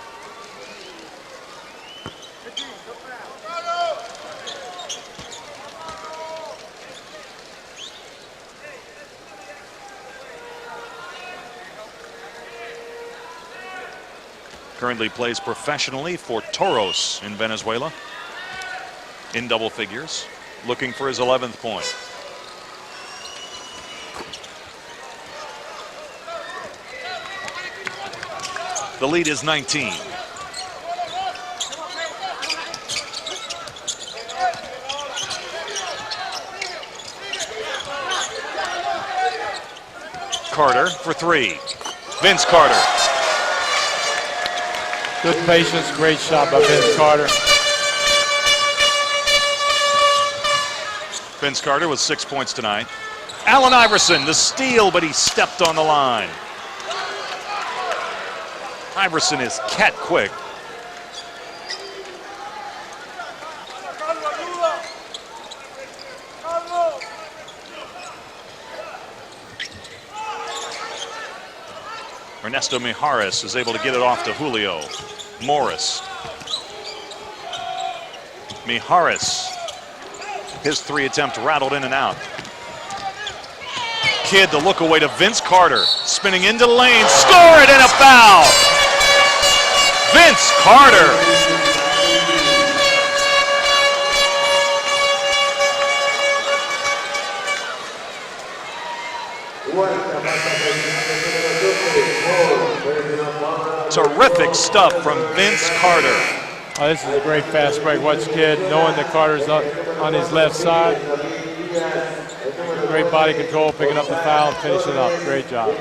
Currently plays professionally for Toros in Venezuela in double figures, looking for his 11th point. The lead is 19. Carter for 3. Vince Carter. Good patience, great shot by Vince Carter. Vince Carter with 6 points tonight. Allen Iverson, the steal, but he stepped on the line. Iverson is cat quick. Ernesto Mijares is able to get it off to Julio. Morris. Mijares. His 3 attempt rattled in and out. Kidd, the look away to Vince Carter. Spinning into the lane. Score it, and a foul! Vince Carter. Terrific stuff from Vince Carter. Oh, this is a great fast break. Watch Kidd, knowing that Carter's up on his left side. Great body control, picking up the foul, finishing up. Great job.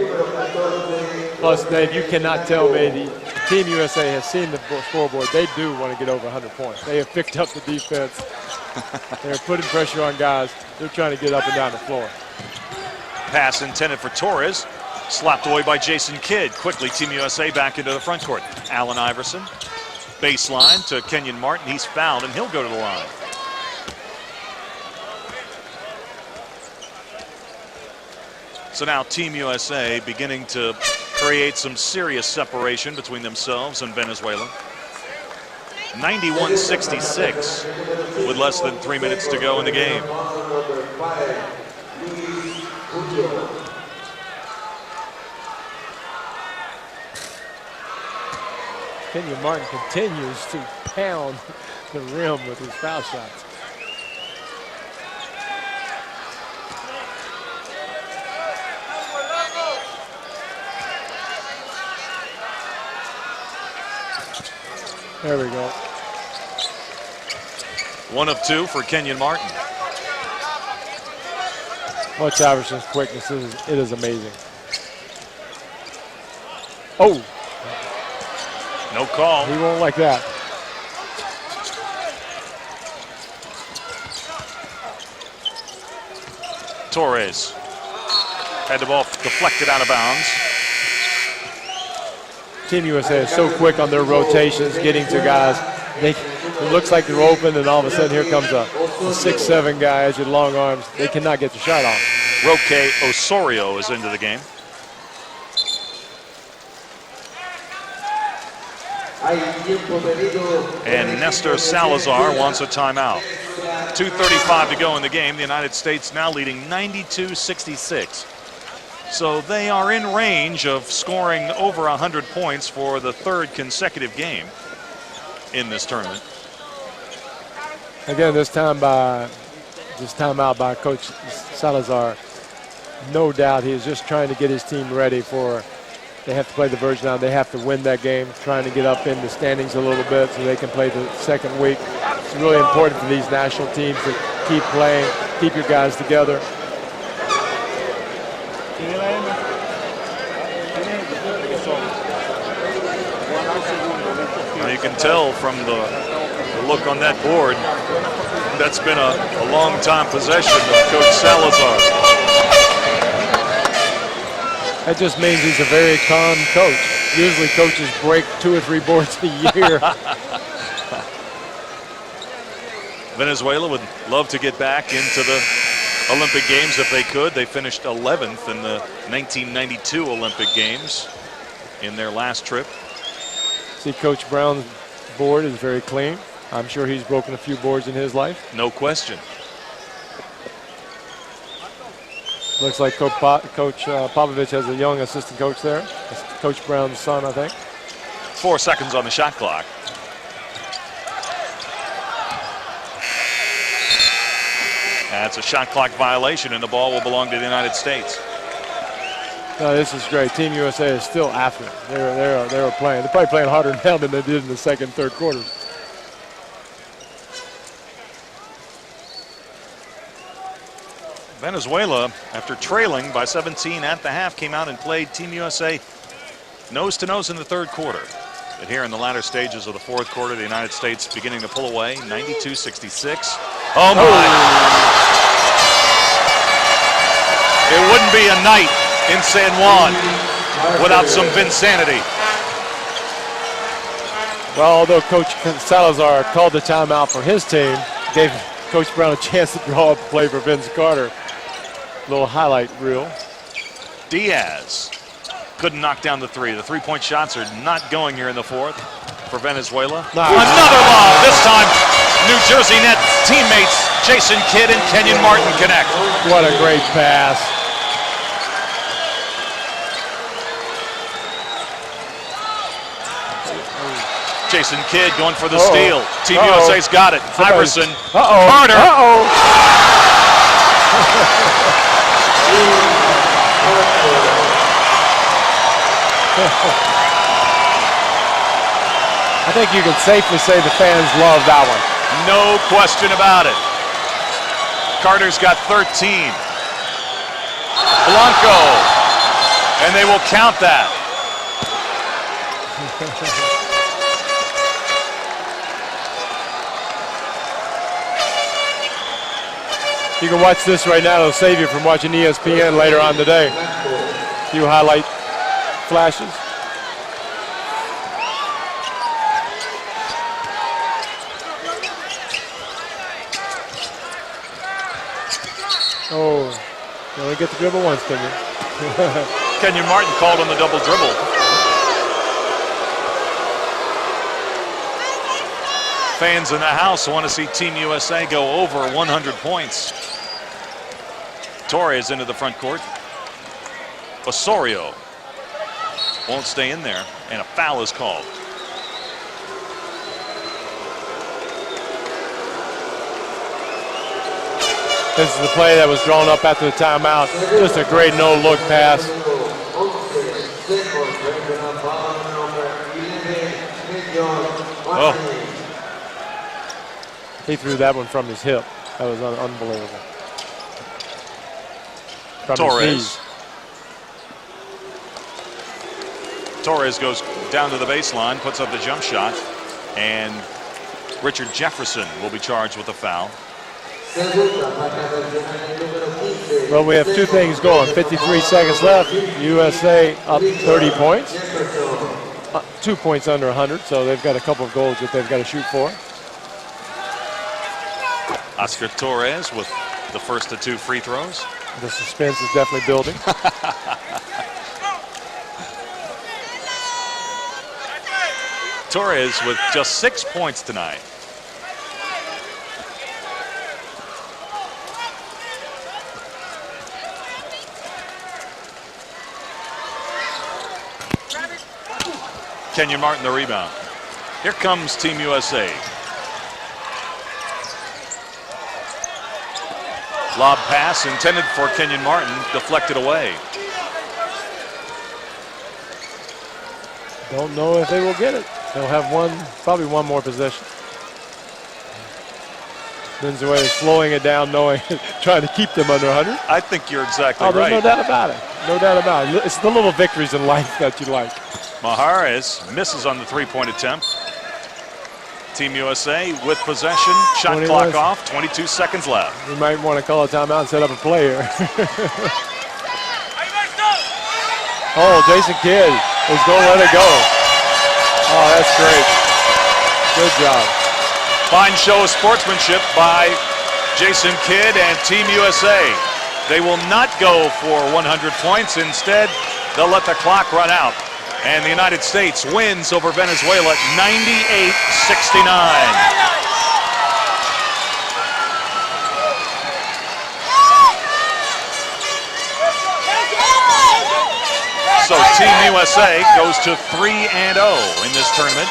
Plus, Dave, you cannot tell me the Team USA has seen the scoreboard. They do want to get over 100 points. They have picked up the defense. They're putting pressure on guys. They're trying to get up and down the floor. Pass intended for Torres. Slapped away by Jason Kidd. Quickly, Team USA back into the front court. Allen Iverson. Baseline to Kenyon Martin. He's fouled, and he'll go to the line. So now Team USA beginning to create some serious separation between themselves and Venezuela. 91-66 with less than 3 minutes to go in the game. Kenyon Martin continues to pound the rim with his foul shots. There we go. 1 of 2 for Kenyon Martin. Watch Iverson's quickness. It is amazing. Oh. No call. He won't like that. Torres had the ball deflected out of bounds. Team USA is so quick on their rotations, getting to guys it looks like they're open, and all of a sudden here comes a 6'7" guy with long arms. They cannot get the shot off. Roque Osorio is into the game. And Nestor Salazar wants a timeout. 2:35 to go in the game. The United States now leading 92-66. So they are in range of scoring over 100 points for the third consecutive game in this tournament. Again, this time out by Coach Salazar. No doubt he is just trying to get his team ready for. They have to play the Virgin Islands. They have to win that game, trying to get up in the standings a little bit so they can play the second week. It's really important for these national teams to keep playing, keep your guys together. Now you can tell from the look on that board, that's been a long time possession of Coach Salazar. That just means he's a very calm coach. Usually coaches break 2 or 3 boards a year. Venezuela would love to get back into the Olympic Games if they could. They finished 11th in the 1992 Olympic Games in their last trip. See, Coach Brown's board is very clean. I'm sure he's broken a few boards in his life. No question. Looks like Coach Popovich has a young assistant coach there. That's Coach Brown's son, I think. 4 seconds on the shot clock. That's a shot clock violation, and the ball will belong to the United States. No, this is great. Team USA is still after it. They were playing. They're probably playing harder now than they did in the second, third quarters. Venezuela, after trailing by 17 at the half, came out and played Team USA nose-to-nose in the third quarter. But here in the latter stages of the fourth quarter, the United States beginning to pull away, 92-66. Oh, my. It wouldn't be a night in San Juan without some Vinsanity. Well, although Coach Salazar called the timeout for his team, gave Coach Brown a chance to draw up a play for Vince Carter. Little highlight reel. Diaz couldn't knock down the three. The three-point shots are not going here in the fourth for Venezuela. Nice. Another lob. This time, New Jersey Nets teammates Jason Kidd and Kenyon Martin connect. What a great pass. Jason Kidd going for the steal. Team USA's got it. Iverson. Carter. I think you can safely say the fans love that one. No question about it. Carter's got 13. Blanco. And they will count that. You can watch this right now. It'll save you from watching ESPN later on today. A few highlight flashes. Oh, you only get the dribble once, Kenyon. Kenyon Martin called on the double dribble. Fans in the house want to see Team USA go over 100 points. Torres into the front court. Osorio won't stay in there, and a foul is called. This is the play that was drawn up after the timeout. Just a great no-look pass. Oh. He threw that one from his hip. That was unbelievable. From Torres. Torres goes down to the baseline, puts up the jump shot, and Richard Jefferson will be charged with a foul. Well, we have two things going. 53 seconds left. USA up 30 points. 2 points under 100, so they've got a couple of goals that they've got to shoot for. Oscar Torres with the first of 2 free throws. The suspense is definitely building. Torres with just 6 points tonight. Kenyon Martin the rebound. Here comes Team USA. Lob pass intended for Kenyon Martin, deflected away. Don't know if they will get it. They'll have probably one more possession. Venezuela is slowing it down, trying to keep them under 100. I think you're exactly right. right. No doubt about it. No doubt about it. It's the little victories in life that you like. Mahrez misses on the 3-point attempt. Team USA with possession. Shot clock off. 22 seconds left. We might want to call a timeout and set up a play here. Oh, Jason Kidd is going to let it go. Oh, that's great. Good job. Fine show of sportsmanship by Jason Kidd and Team USA. They will not go for 100 points. Instead, they'll let the clock run out. And the United States wins over Venezuela 98-69. So Team USA goes to 3-0 in this tournament.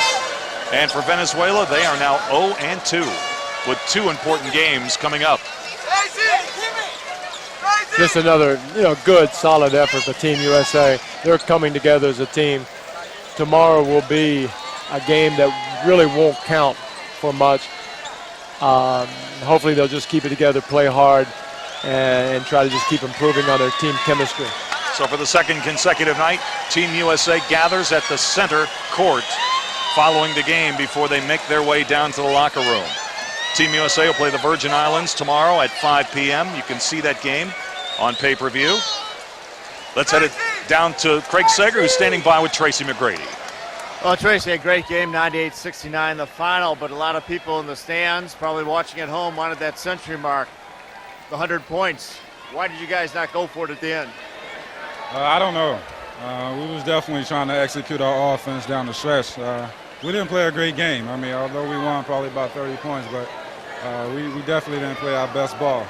And for Venezuela, they are now 0-2 with 2 important games coming up. Just another, good, solid effort for Team USA. They're coming together as a team. Tomorrow will be a game that really won't count for much. Hopefully they'll just keep it together, play hard, and try to just keep improving on their team chemistry. So for the second consecutive night, Team USA gathers at the center court following the game before they make their way down to the locker room. Team USA will play the Virgin Islands tomorrow at 5 p.m. You can see that game on pay-per-view. Let's head it down to Craig Sager, who's standing by with Tracy McGrady. Well, Tracy, a great game, 98-69 the final, but a lot of people in the stands, probably watching at home, wanted that century mark, the 100 points. Why did you guys not go for it at the end? I don't know. We was definitely trying to execute our offense down the stretch. We didn't play a great game. I mean, although we won probably about 30 points, but we definitely didn't play our best ball.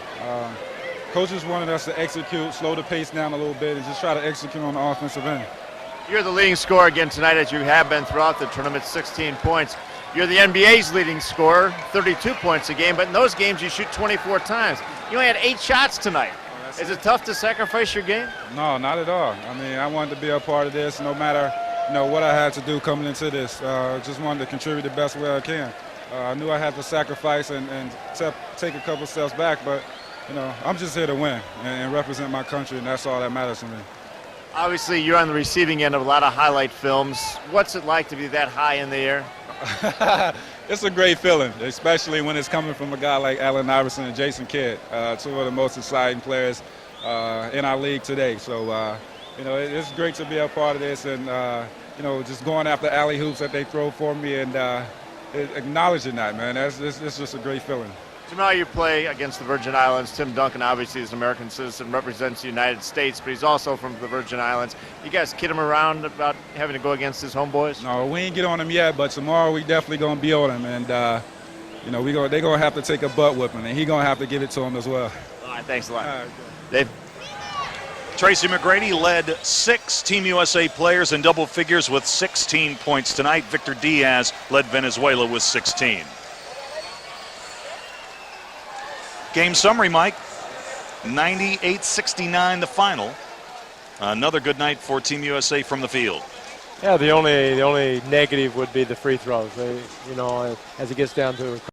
Coaches wanted us to execute, slow the pace down a little bit, and just try to execute on the offensive end. You're the leading scorer again tonight, as you have been throughout the tournament, 16 points. You're the NBA's leading scorer, 32 points a game, but in those games you shoot 24 times. You only had 8 shots tonight. Is it tough to sacrifice your game? No, not at all. I mean, I wanted to be a part of this no matter what I had to do coming into this. Just wanted to contribute the best way I can. I knew I had to sacrifice and take a couple steps back, but I'm just here to win and represent my country, and that's all that matters to me. Obviously, you're on the receiving end of a lot of highlight films. What's it like to be that high in the air? It's a great feeling, especially when it's coming from a guy like Allen Iverson and Jason Kidd, 2 of the most exciting players in our league today. So, it's great to be a part of this and, just going after alley hoops that they throw for me and acknowledging that, man. It's just a great feeling. Tomorrow you play against the Virgin Islands. Tim Duncan obviously is an American citizen, represents the United States, but he's also from the Virgin Islands. You guys kid him around about having to go against his homeboys? No, we ain't get on him yet, but tomorrow we definitely going to be on him. And, they're going to have to take a butt whipping, and he's going to have to give it to him as well. All right, thanks a lot. All right, Dave? Tracy McGrady led 6 Team USA players in double figures with 16 points tonight. Victor Diaz led Venezuela with 16. Game summary, Mike. 98-69 the final. Another good night for Team USA from the field. Yeah, the only negative would be the free throws. As it gets down to